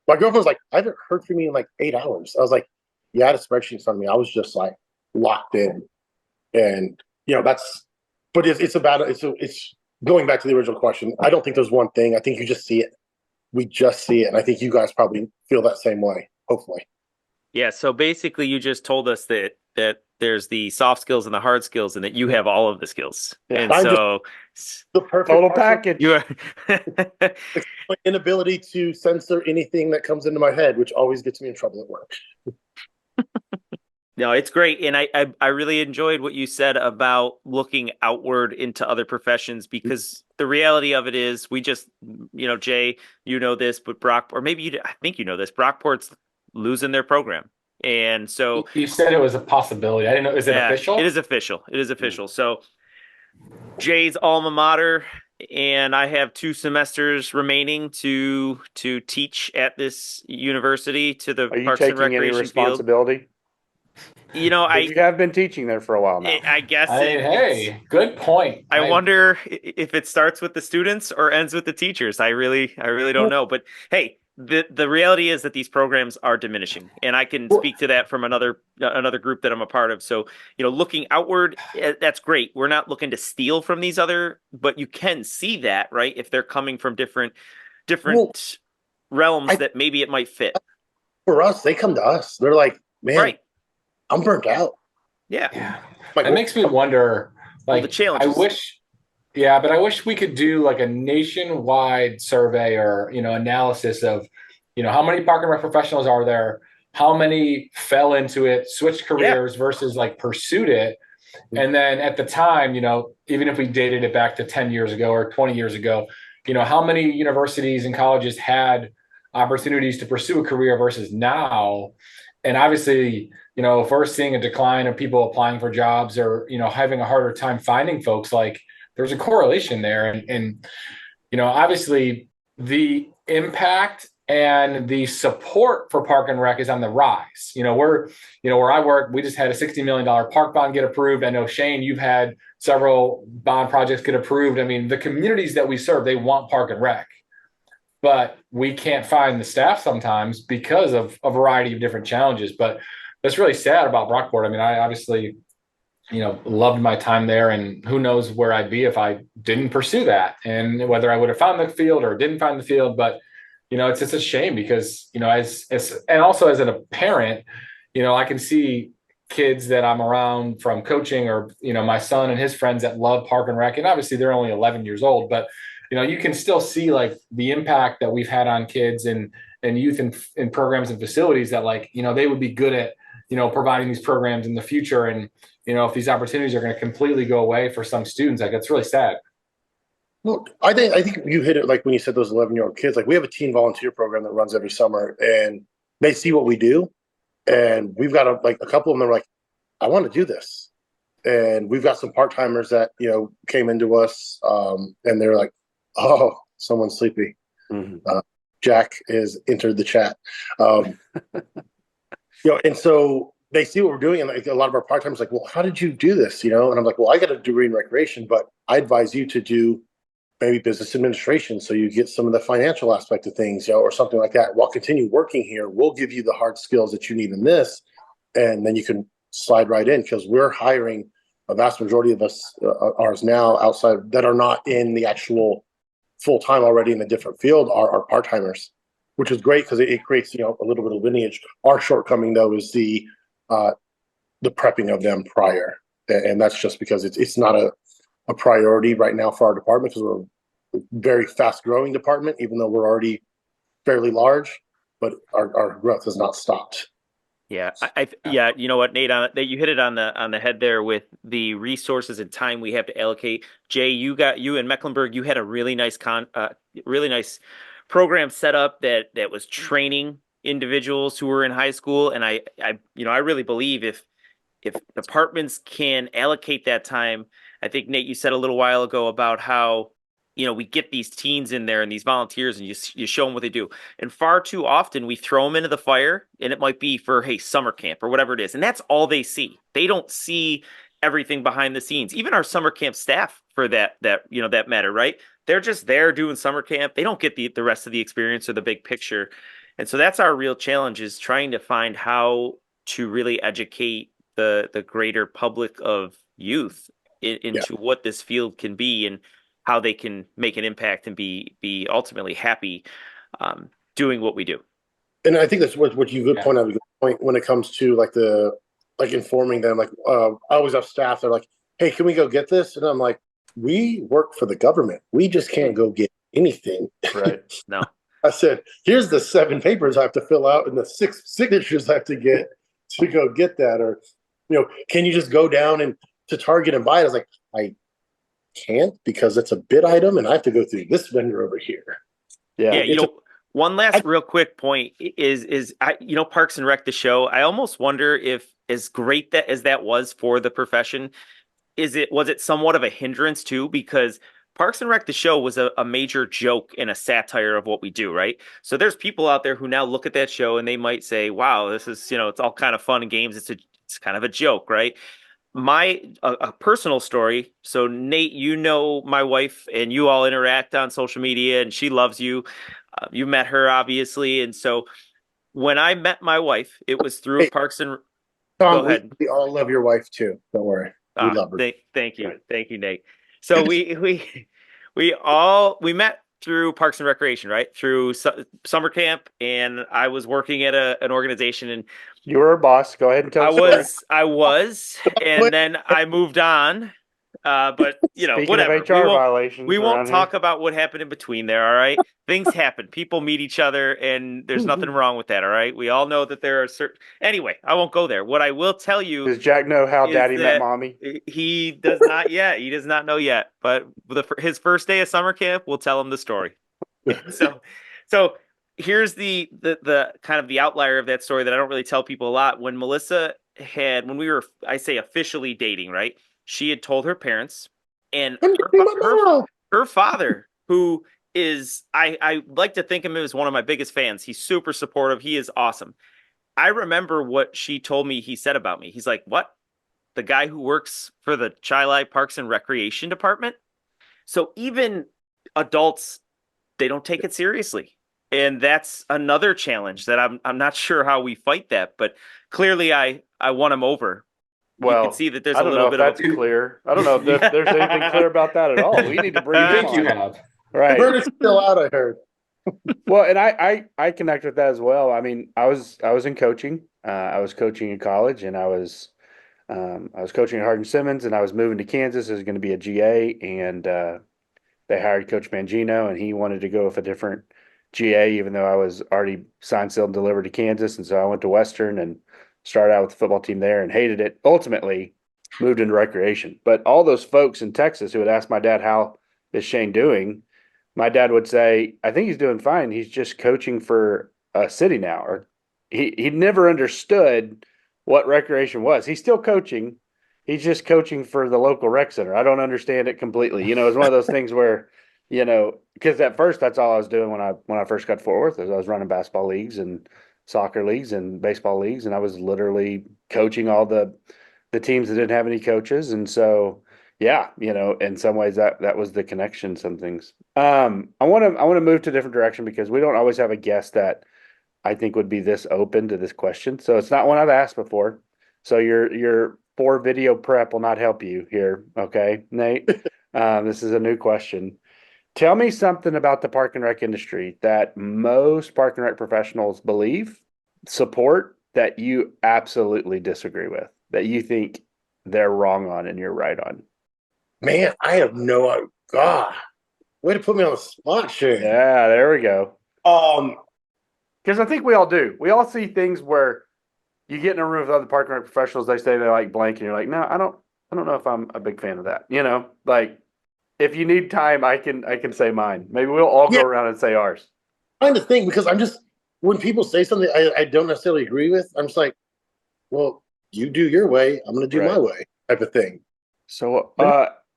My girlfriend was like, I haven't heard from you in like 8 hours. I was like, yeah, I had a spreadsheet in front of me. I was just like locked in. And, you know, it's going back to the original question. I don't think there's one thing. I think you just see it. we just see it. And I think you guys probably feel that same way, hopefully. Yeah. So basically, you just told us that there's the soft skills and the hard skills, and that you have all of the skills. Yeah. And I'm just so the perfect Total person. package. you are. My inability to censor anything that comes into my head, which always gets me in trouble at work. No, it's great. And I really enjoyed what you said about looking outward into other professions, because the reality of it is we just, Jay, you know this, but Brock, or maybe I think you know this, Brockport's losing their program. And so You said it was a possibility. I didn't know. Is it official? It is official. It is official. So Jay's alma mater, and I have 2 semesters remaining to teach at this university to the Are you Parks and taking any Recreation field. responsibility? You have been teaching there for a while now. I guess. Hey, good point. I wonder if it starts with the students or ends with the teachers. I really don't know. But hey, the reality is that these programs are diminishing, and I can speak to that from another group that I'm a part of. So, looking outward, that's great. We're not looking to steal from these other, but you can see that, right? If they're coming from different realms, that maybe it might fit. For us, they come to us. They're like, man, right. I'm burnt out. Yeah. It makes me wonder, like, the challenges. but I wish we could do like a nationwide survey or, analysis of, how many park and rec professionals are there? How many fell into it, switched careers versus like pursued it? And then at the time, even if we dated it back to 10 years ago or 20 years ago, how many universities and colleges had opportunities to pursue a career versus now? And obviously, if we're seeing a decline of people applying for jobs or, having a harder time finding folks, like there's a correlation there. And obviously the impact and the support for park and rec is on the rise. Where I work, we just had a $60 million park bond get approved. I know, Shane, you've had several bond projects get approved. I mean, the communities that we serve, they want park and rec, but we can't find the staff sometimes because of a variety of different challenges. But that's really sad about Brockport. I mean, I obviously, loved my time there, and who knows where I'd be if I didn't pursue that, and whether I would have found the field or didn't find the field. But, it's just a shame because, and also as a parent, I can see kids that I'm around from coaching or, my son and his friends that love park and rec, and obviously they're only 11 years old, but you can still see like the impact that we've had on kids and youth in programs and facilities that like, they would be good at, providing these programs in the future. And, if these opportunities are going to completely go away for some students, like it's really sad. Well, I think you hit it like when you said those 11-year-old kids. Like we have a teen volunteer program that runs every summer, and they see what we do. And we've got a couple of them are like, I want to do this. And we've got some part-timers that, came into us and they're like, oh, someone's sleepy. Mm-hmm. Jack has entered the chat. And so they see what we're doing. And like a lot of our part-timers like, well, how did you do this? And I'm like, well, I got a degree in recreation, but I advise you to do maybe business administration. So you get some of the financial aspect of things, or something like that. While continue working here, we'll give you the hard skills that you need in this. And then you can slide right in, because we're hiring a vast majority of us, ours now outside that are not in the actual full-time already in a different field are part-timers, which is great because it creates, a little bit of lineage. Our shortcoming though is the prepping of them prior. And that's just because it's not a priority right now for our department, because we're a very fast growing department, even though we're already fairly large, but our growth has not stopped. Yeah, you know what, Nate, you hit it on the head there with the resources and time we have to allocate. Jay, you in Mecklenburg, you had a really nice program set up that was training individuals who were in high school, and I really believe if departments can allocate that time. I think, Nate, you said a little while ago about how we get these teens in there and these volunteers, and you show them what they do. And far too often we throw them into the fire, and it might be for, hey, summer camp or whatever it is. And that's all they see. They don't see everything behind the scenes. Even our summer camp staff, for that matter, right? They're just there doing summer camp. They don't get the rest of the experience or the big picture. And so that's our real challenge, is trying to find how to really educate the greater public of youth into what this field can be and how they can make an impact and be ultimately happy. doing what we do. And I think that's what you could Yeah. point out a good point when it comes to like informing them. Like I always have staff. They're like, "Hey, can we go get this?" And I'm like, "We work for the government. We just can't go get anything." Right. No. I said, "Here's the 7 papers I have to fill out and the 6 signatures I have to get to go get that." Or, can you just go down and to Target and buy it? I was like, I can't because it's a bid item and I have to go through this vendor over here. Yeah. Yeah, one last real quick point is Parks and Rec, the show. I almost wonder if, as great as that was for the profession, was it somewhat of a hindrance too? Because Parks and Rec, the show, was a major joke and a satire of what we do, right? So there's people out there who now look at that show and they might say, "Wow, this is it's all kind of fun and games. It's kind of a joke, right?" A personal story. So Nate, my wife, and you all interact on social media, and she loves you. You met her, obviously, and so when I met my wife, it was through Hey, Parks and. Tom, Go ahead. we all love your wife too. Don't worry. We love her. Thank you, Nate. So we met through Parks and Recreation, right? Through summer camp, and I was working at an organization, and You were a boss. Go ahead and tell the story. I was, and then I moved on. But Speaking whatever. of HR violations, We won't around talk here. about what happened in between there. All right, things happen. People meet each other, and there's nothing wrong with that. All right, we all know that there are certain. Anyway, I won't go there. What I will tell you Does Jack know how is Daddy met that Mommy? he does not yet. He does not know yet. But his first day of summer camp, we'll tell him the story. So here's the kind of the outlier of that story that I don't really tell people a lot. When when we were, I say, officially dating, right? She had told her parents, and her father, who is, I like to think of him as one of my biggest fans. He's super supportive. He is awesome. I remember what she told me he said about me. He's like, "What? The guy who works for the Chili Parks and Recreation Department?" So even adults, they don't take it seriously. And that's another challenge that I'm not sure how we fight that, but clearly I won him over. Well, you can see that there's I a don't little know if bit that's of clear. I don't know if there's anything clear about that at all. We need to bring I him think you on. have. Right. Bird is still out, I heard. Well, and I connect with that as well. I mean, I was in coaching. I was coaching in college, and I was coaching at Hardin Simmons, and I was moving to Kansas. It was going to be a GA, and they hired Coach Mangino, and he wanted to go with a different GA, even though I was already signed, sealed, and delivered to Kansas. And so I went to Western and started out with the football team there and hated it. Ultimately, moved into recreation. But all those folks in Texas who had asked my dad, "How is Shane doing?" My dad would say, "I think he's doing fine. He's just coaching for a city now." Or he never understood what recreation was. He's still coaching. He's just coaching for the local rec center. I don't understand it completely. It's one of those things where, because at first that's all I was doing when I first got to Fort Worth. Is I was running basketball leagues and soccer leagues and baseball leagues, and I was literally coaching all the teams that didn't have any coaches. And so, yeah, in some ways that was the connection. Some things. I want to move to a different direction because we don't always have a guest that I think would be this open to this question. So it's not one I've asked before. So your 4 video prep will not help you here. Okay, Nate. This is a new question. Tell me something about the park and rec industry that most park and rec professionals believe, support, that you absolutely disagree with, that you think they're wrong on and you're right on. Man, I have no idea. God, way to put me on the spot, Shane. Yeah, there we go. Because I think we all do. We all see things where you get in a room with other park and rec professionals, they say they like blank, and you're like, "No, I don't know if I'm a big fan of that." Like if you need time, I can say mine. Maybe we'll all go around and say ours. I'm trying to think because I'm just, when people say something I don't necessarily agree with, I'm just like, well, you do your way, I'm going to do my way, type of thing. So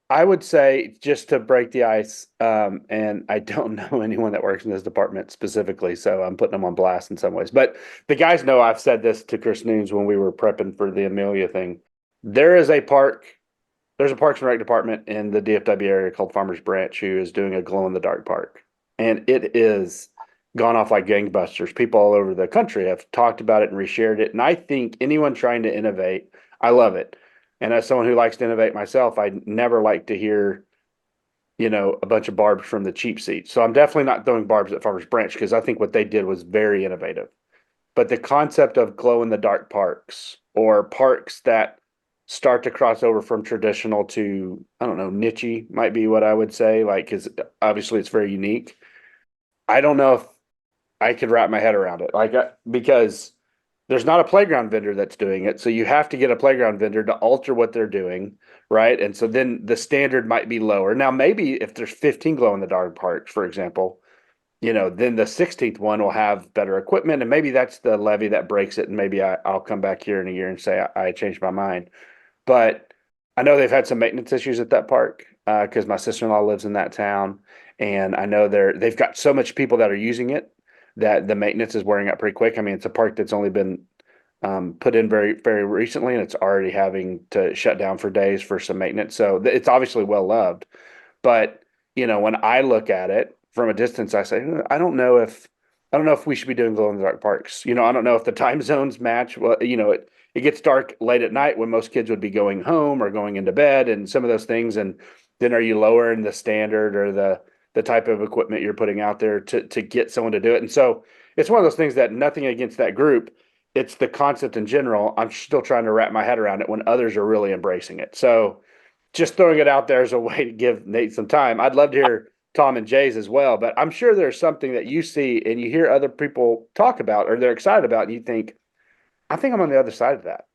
I would say, just to break the ice, and I don't know anyone that works in this department specifically, so I'm putting them on blast in some ways. But the guys know I've said this to Chris Nunes when we were prepping for the Amelia thing. There's a Parks and Rec department in the DFW area called Farmers Branch who is doing a glow-in-the-dark park. And it is gone off like gangbusters. People all over the country have talked about it and reshared it. And I think anyone trying to innovate, I love it. And as someone who likes to innovate myself, I never like to hear a bunch of barbs from the cheap seats. So I'm definitely not throwing barbs at Farmers Branch because I think what they did was very innovative. But the concept of glow in the dark parks or parks that start to cross over from traditional to, I don't know, niche might be what I would say, like, because obviously it's very unique. I don't know if I could wrap my head around it, because there's not a playground vendor that's doing it. So you have to get a playground vendor to alter what they're doing, right? And so then the standard might be lower. Now, maybe if there's 15 glow in the dark parks, for example, then the 16th one will have better equipment, and maybe that's the levy that breaks it. And maybe I'll come back here in a year and say I changed my mind. But I know they've had some maintenance issues at that park because my sister-in-law lives in that town, and I know they've got so much people that are using it that the maintenance is wearing out pretty quick. I mean, it's a park that's only been put in very, very recently, and it's already having to shut down for days for some maintenance. So it's obviously well loved. But when I look at it from a distance, I say, I don't know if we should be doing glow in the dark parks. I don't know if the time zones match. Well, it gets dark late at night when most kids would be going home or going into bed and some of those things. And then are you lowering the standard or the type of equipment you're putting out there to get someone to do it? And so it's one of those things that nothing against that group. It's the concept in general. I'm still trying to wrap my head around it when others are really embracing it. So just throwing it out there as a way to give Nate some time. I'd love to hear Tom and Jay's as well, but I'm sure there's something that you see and you hear other people talk about or they're excited about, and you think, I think I'm on the other side of that.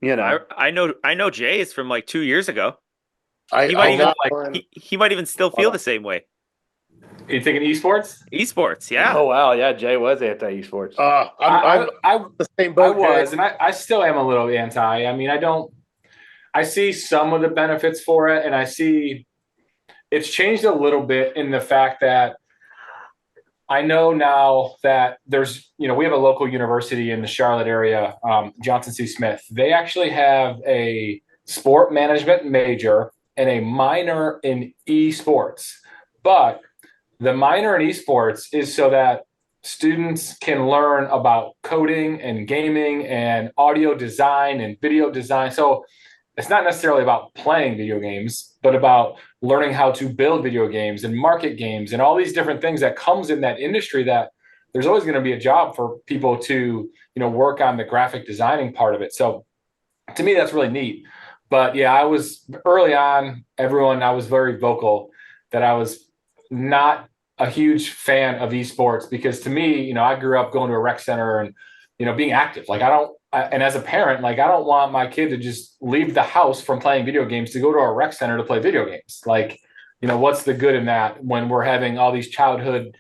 I know Jay is from like 2 years ago. I He might even got one. he might even still feel the same way. Are you thinking esports? Esports, yeah. Oh wow, yeah. Jay was anti-esports. I'm the same boat. I was, and I still am a little anti. I mean, I see some of the benefits for it, and I see it's changed a little bit in the fact that I know now that there's, we have a local university in the Charlotte area, Johnson C. Smith. They actually have a sport management major and a minor in esports. But the minor in esports is so that students can learn about coding and gaming and audio design and video design. So it's not necessarily about playing video games, but about learning how to build video games and market games and all these different things that comes in that industry, that there's always going to be a job for people to, work on the graphic designing part of it. So to me, that's really neat. But yeah, I was early on, I was very vocal that I was not a huge fan of esports because to me, I grew up going to a rec center and, being active. Like and as a parent, like I don't want my kid to just leave the house from playing video games to go to a rec center to play video games. Like, what's the good in that when we're having all these childhood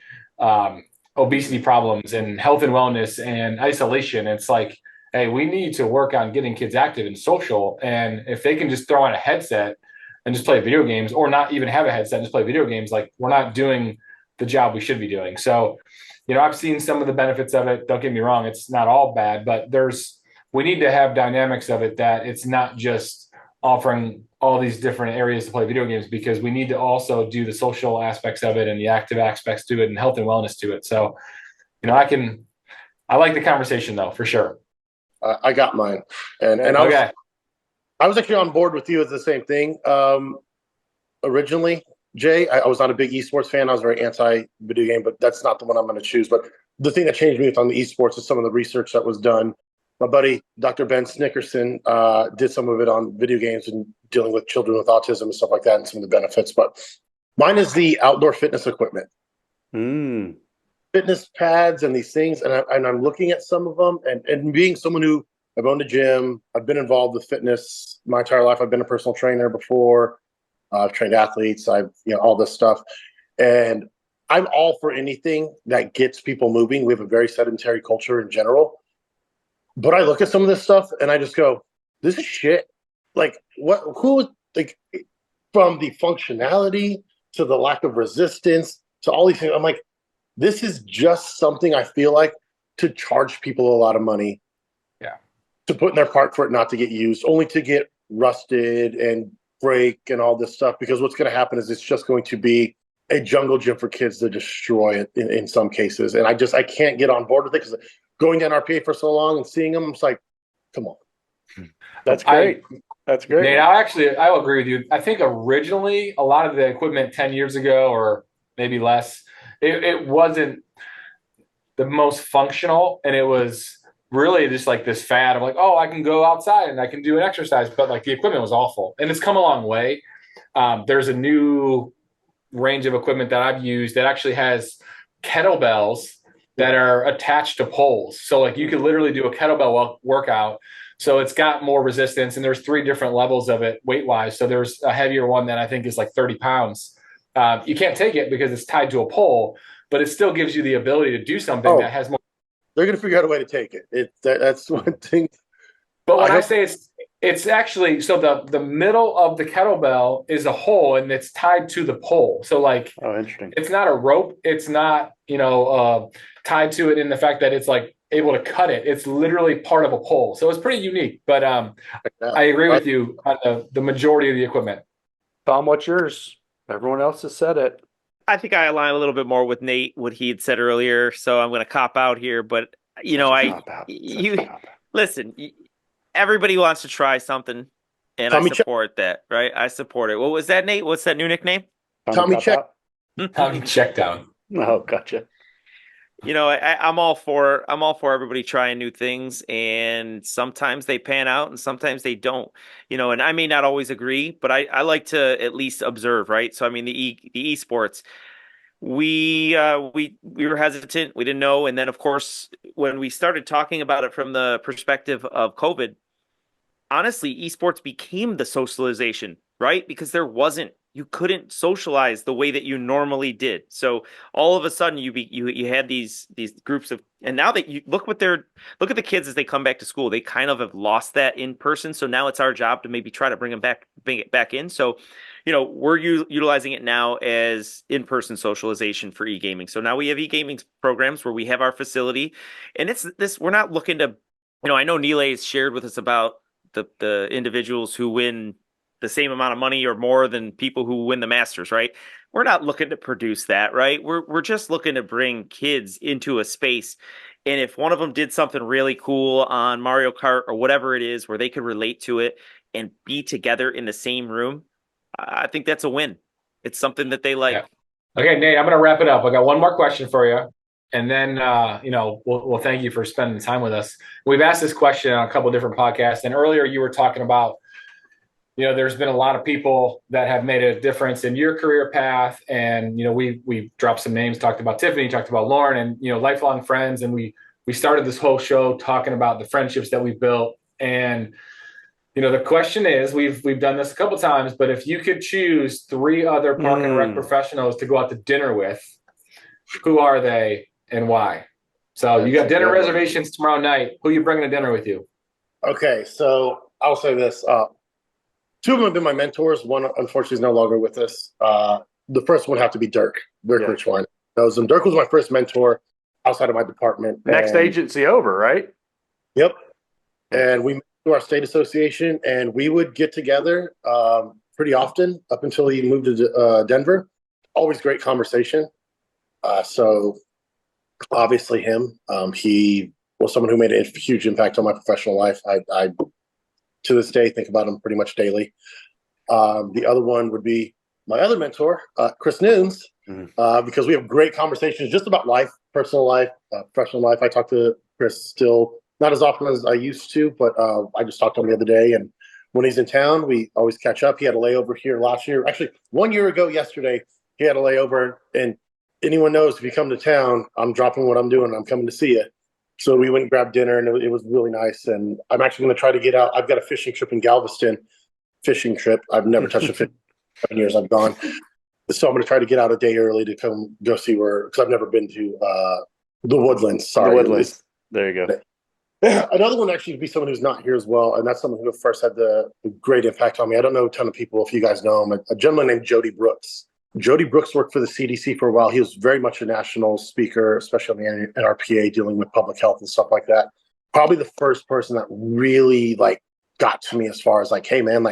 obesity problems and health and wellness and isolation? It's like, hey, we need to work on getting kids active and social. And if they can just throw on a headset and just play video games, or not even have a headset and just play video games, like we're not doing the job we should be doing. So, I've seen some of the benefits of it. Don't get me wrong, it's not all bad, but we need to have dynamics of it that it's not just offering all these different areas to play video games, because we need to also do the social aspects of it and the active aspects to it and health and wellness to it. So, I like the conversation though, for sure. I got mine, and okay. I was actually on board with you as the same thing. Originally, Jay, I was not a big esports fan. I was very anti-video game, but that's not the one I'm going to choose. But the thing that changed me on the esports is some of the research that was done. My buddy, Dr. Ben Snickerson, did some of it on video games and dealing with children with autism and stuff like that and some of the benefits. But mine is the outdoor fitness equipment. Fitness pads and these things. And I'm looking at some of them. And being someone who I've owned a gym, I've been involved with fitness my entire life. I've been a personal trainer before. I've trained athletes. I've, all this stuff. And I'm all for anything that gets people moving. We have a very sedentary culture in general. But I look at some of this stuff and I just go, this is shit. Like from the functionality to the lack of resistance to all these things, I'm like, this is just something I feel like to charge people a lot of money. Yeah. To put in their cart for it not to get used, only to get rusted and break and all this stuff. Because what's going to happen is it's just going to be a jungle gym for kids to destroy it in some cases. And I can't get on board with it because going down RPA for so long and seeing them, it's like, come on. That's great. That's great. Nate, I will agree with you. I think originally a lot of the equipment 10 years ago or maybe less, it wasn't the most functional, and it was really just like this fad of like, oh, I can go outside and I can do an exercise, but like the equipment was awful, and it's come a long way. There's a new range of equipment that I've used that actually has kettlebells that are attached to poles. So like you could literally do a kettlebell workout. So it's got more resistance, and there's 3 different levels of it weight wise. So there's a heavier one that I think is like 30 pounds. You can't take it because it's tied to a pole, but it still gives you the ability to do something that has more. They're going to figure out a way to take it. That's one thing. But when I say it's actually, so the middle of the kettlebell is a hole, and it's tied to the pole. So like, Interesting. it's not a rope. It's not, tied to it in the fact that it's like able to cut it. It's literally part of a pole. So it's pretty unique, but I agree with you on the majority of the equipment. Tom, what's yours? Everyone else has said it. I think I align a little bit more with Nate, what he had said earlier. So I'm going to cop out here, but listen, everybody wants to try something, and I support that, right? I support it. What was that, Nate? What's that new nickname? Tommy Check. Tommy Checkdown. Oh, gotcha. I'm all for everybody trying new things, and sometimes they pan out and sometimes they don't, and I may not always agree, but I like to at least observe, right? So, I mean, the esports, we were hesitant. We didn't know. And then of course, when we started talking about it from the perspective of COVID, honestly, esports became the socialization, right? Because you couldn't socialize the way that you normally did. So all of a sudden you had these groups of, and now that you look at the kids as they come back to school, they kind of have lost that in person. So now it's our job to maybe try to bring it back in. So, we're utilizing it now as in-person socialization for e-gaming. So now we have e-gaming programs where we have our facility, and we're not looking to, I know Neelay shared with us about the individuals who win the same amount of money or more than people who win the Masters, right? We're not looking to produce that, right? We're just looking to bring kids into a space. And if one of them did something really cool on Mario Kart or whatever it is, where they could relate to it and be together in the same room, I think that's a win. It's something that they like. Yeah. Okay, Nate, I'm going to wrap it up. I got one more question for you. And then, we'll thank you for spending the time with us. We've asked this question on a couple of different podcasts. And earlier you were talking about, there's been a lot of people that have made a difference in your career path. And, we dropped some names, talked about Tiffany, talked about Lauren, and, lifelong friends. And we started this whole show talking about the friendships that we've built. And, the question is, we've done this a couple of times, but if you could choose 3 other park and rec professionals to go out to dinner with, who are they and why? So you got dinner reservations tomorrow night. Who are you bringing to dinner with you? Okay, so I'll say this. 2 of them have been my mentors. One, unfortunately, is no longer with us. The first one would have to be Dirk Richwine. Dirk was my first mentor outside of my department. Next agency over, right? Yep. And we met through our state association, and we would get together pretty often up until he moved to Denver. Always great conversation. So obviously him. He was someone who made a huge impact on my professional life. I to this day think about him pretty much daily. The other one would be my other mentor, Chris Nunes, because we have great conversations just about life, personal life, professional life. I talk to Chris still, not as often as I used to, but I just talked to him the other day. And when he's in town, we always catch up. He had a layover here last year. Actually, 1 year ago yesterday, he had a layover. And anyone knows if you come to town, I'm dropping what I'm doing. I'm coming to see you. So we went and grabbed dinner, and it was really nice. And I'm actually going to try to get out. I've got a fishing trip in Galveston. I've never touched a fish in 7 years I've gone. So I'm going to try to get out a day early to come go see because I've never been to the Woodlands. Sorry. The Woodlands. There you go. Another one actually would be someone who's not here as well, and that's someone who first had the great impact on me. I don't know a ton of people, if you guys know him, a gentleman named Jody Brooks. Jody Brooks worked for the CDC for a while. He was very much a national speaker, especially on the NRPA, dealing with public health and stuff like that. Probably the first person that really got to me as far as hey man,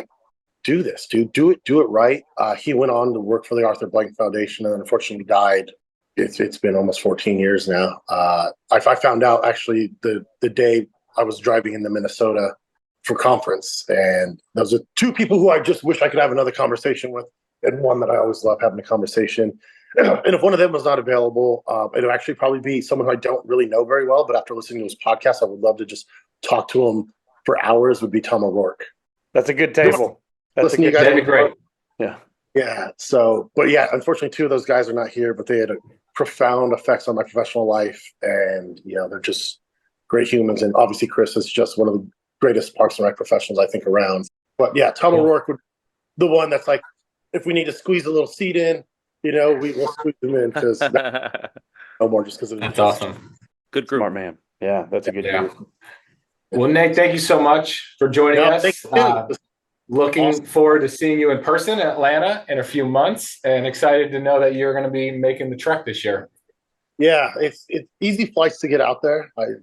do this, dude, do it right. He went on to work for the Arthur Blank Foundation and unfortunately died. It's been almost 14 years now. I found out actually the day I was driving into Minnesota for conference. And those are two people who I just wish I could have another conversation with, and one that I always love having a conversation. And if one of them was not available, it would actually probably be someone who I don't really know very well, but after listening to his podcast, I would love to just talk to him for hours, would be Tom O'Rourke. That's a good table. That's a Listen, you good guys That'd be table. great. Yeah. Yeah. So, but yeah, unfortunately, two of those guys are not here, but they had a profound effects on my professional life. And, they're just great humans. And obviously, Chris is just one of the greatest Parks and Rec professionals I think around. But yeah, Tom O'Rourke would the one that's like, if we need to squeeze a little seat in, we will squeeze them in because no more just because of That's awesome. Good group. Smart man. Yeah, that's a good Yeah. group. Well, Nate, thank you so much for joining No, us. thank you. Looking forward to seeing you in person in Atlanta in a few months, and excited to know that you're going to be making the trek this year. Yeah, it's easy flights to get out there. And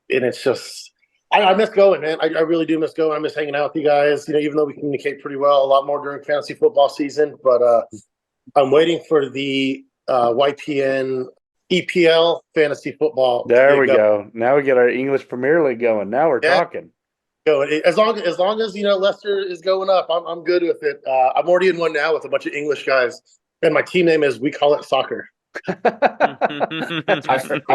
it's just I miss going, man. I really do miss going. I miss hanging out with you guys. Even though we communicate pretty well, a lot more during fantasy football season. But I'm waiting for the YPN EPL fantasy football. There we go. Now we get our English Premier League going. Now we're talking. As long as Leicester is going up, I'm good with it. I'm already in one now with a bunch of English guys, and my team name is We Call It Soccer. I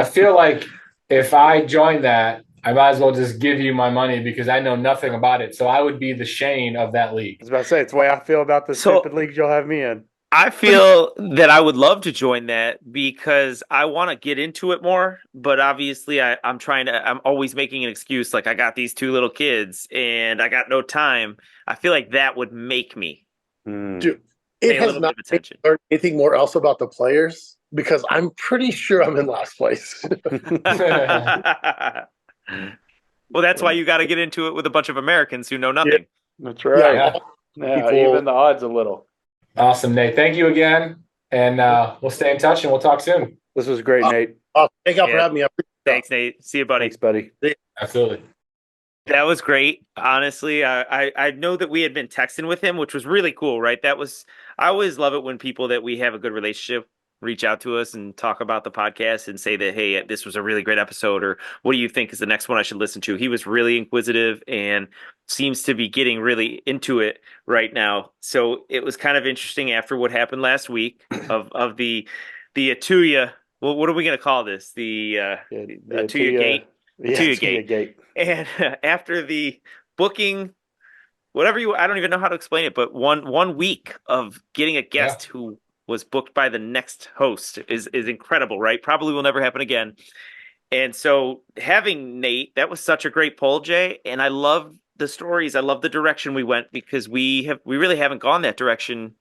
feel like if I join that, I might as well just give you my money because I know nothing about it. So I would be the Shane of that league. I was about to say, it's the way I feel about the stupid leagues you'll have me in. I feel that I would love to join that because I want to get into it more, but obviously I'm always making an excuse. Like I got these two little kids and I got no time. I feel like that would make me Dude, pay it a has little bit not of attention. learned anything more else about the players because I'm pretty sure I'm in last place. Well, that's why you got to get into it with a bunch of Americans who know nothing. That's right. Yeah. Even the odds a little. Awesome, Nate. Thank you again. And we'll stay in touch and we'll talk soon. This was great, Nate. Thank y'all for having me. Thanks, Nate. See you, buddy. Thanks, buddy. Absolutely. That was great. Honestly, I know that we had been texting with him, which was really cool, right? I always love it when people that we have a good relationship reach out to us and talk about the podcast and say that, hey, this was a really great episode, or what do you think is the next one I should listen to? He was really inquisitive and seems to be getting really into it right now. So it was kind of interesting after what happened last week of the Atuya. Well, what are we going to call this? The Atuya Gate. Atuya Gate. And after the booking, I don't even know how to explain it, but one week of getting a guest who was booked by the next host is incredible, right? Probably will never happen again. And so having Nate, that was such a great poll, Jay. And I love the stories. I love the direction we went because we really haven't gone that direction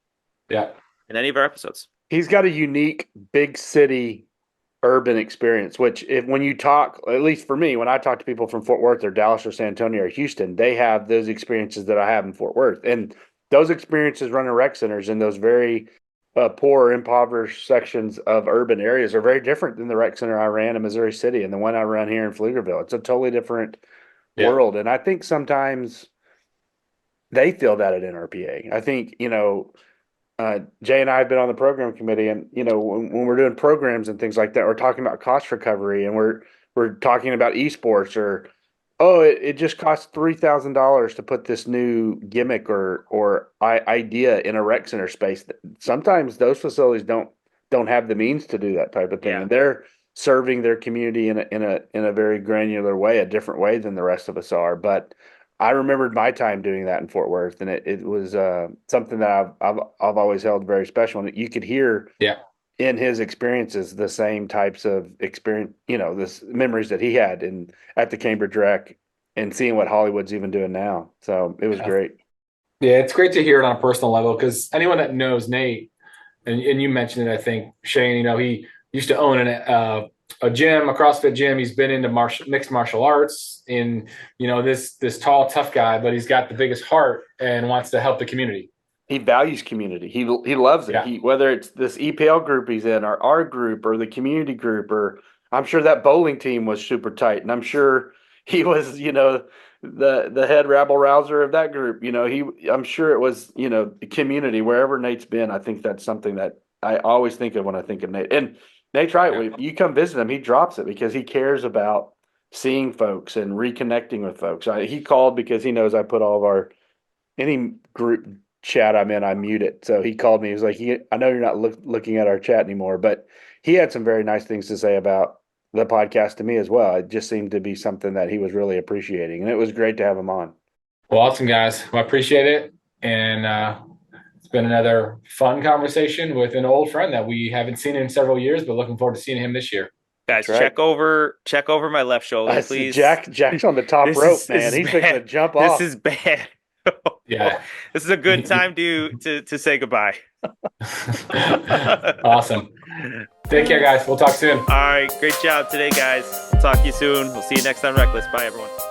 in any of our episodes. He's got a unique big city urban experience, which when you talk, at least for me, when I talk to people from Fort Worth or Dallas or San Antonio or Houston, they have those experiences that I have in Fort Worth. And those experiences running rec centers in those very poor, impoverished sections of urban areas are very different than the rec center I ran in Missouri City and the one I ran here in Pflugerville. It's a totally different world. And I think sometimes they feel that at NRPA. I think, Jay and I have been on the program committee, and when we're doing programs and things like that, we're talking about cost recovery, and we're talking about esports, or it just costs $3,000 to put this new gimmick or idea in a rec center space. Sometimes those facilities don't have the means to do that type of thing, and they're serving their community in a very granular way, a different way than the rest of us are. But I remembered my time doing that in Fort Worth, and it was something that I've always held very special. And you could hear in his experiences the same types of experience, this memories that he had at the Cambridge Rec, and seeing what Hollywood's even doing now. So it was great. Yeah, it's great to hear it on a personal level, because anyone that knows Nate, and you mentioned it, I think, Shane, he used to own a gym, a CrossFit gym. He's been into mixed martial arts, in this tall, tough guy, but he's got the biggest heart and wants to help the community. He values community. He loves it. Yeah. Whether it's this EPL group he's in, or our group, or the community group, or I'm sure that bowling team was super tight, and I'm sure he was, the head rabble rouser of that group. I'm sure it was, the community wherever Nate's been. I think that's something that I always think of when I think of Nate. And Nate's right. You come visit him, he drops it because he cares about seeing folks and reconnecting with folks. He called because he knows I put all of any group chat I'm in, I mute it. So he called me. He was like, I know you're not looking at our chat anymore, but he had some very nice things to say about the podcast to me as well. It just seemed to be something that he was really appreciating, and it was great to have him on. Well, awesome, guys. Well, I appreciate it. And it's been another fun conversation with an old friend that we haven't seen in several years, but looking forward to seeing him this year. Guys, Right. check over my left shoulder, please. Jack's on the top rope, man. He's fixing to jump off. This is bad. Yeah. This is a good time to say goodbye. Awesome. Take care, guys. We'll talk soon. All right. Great job today, guys. Talk to you soon. We'll see you next time, RecLess. Bye, everyone.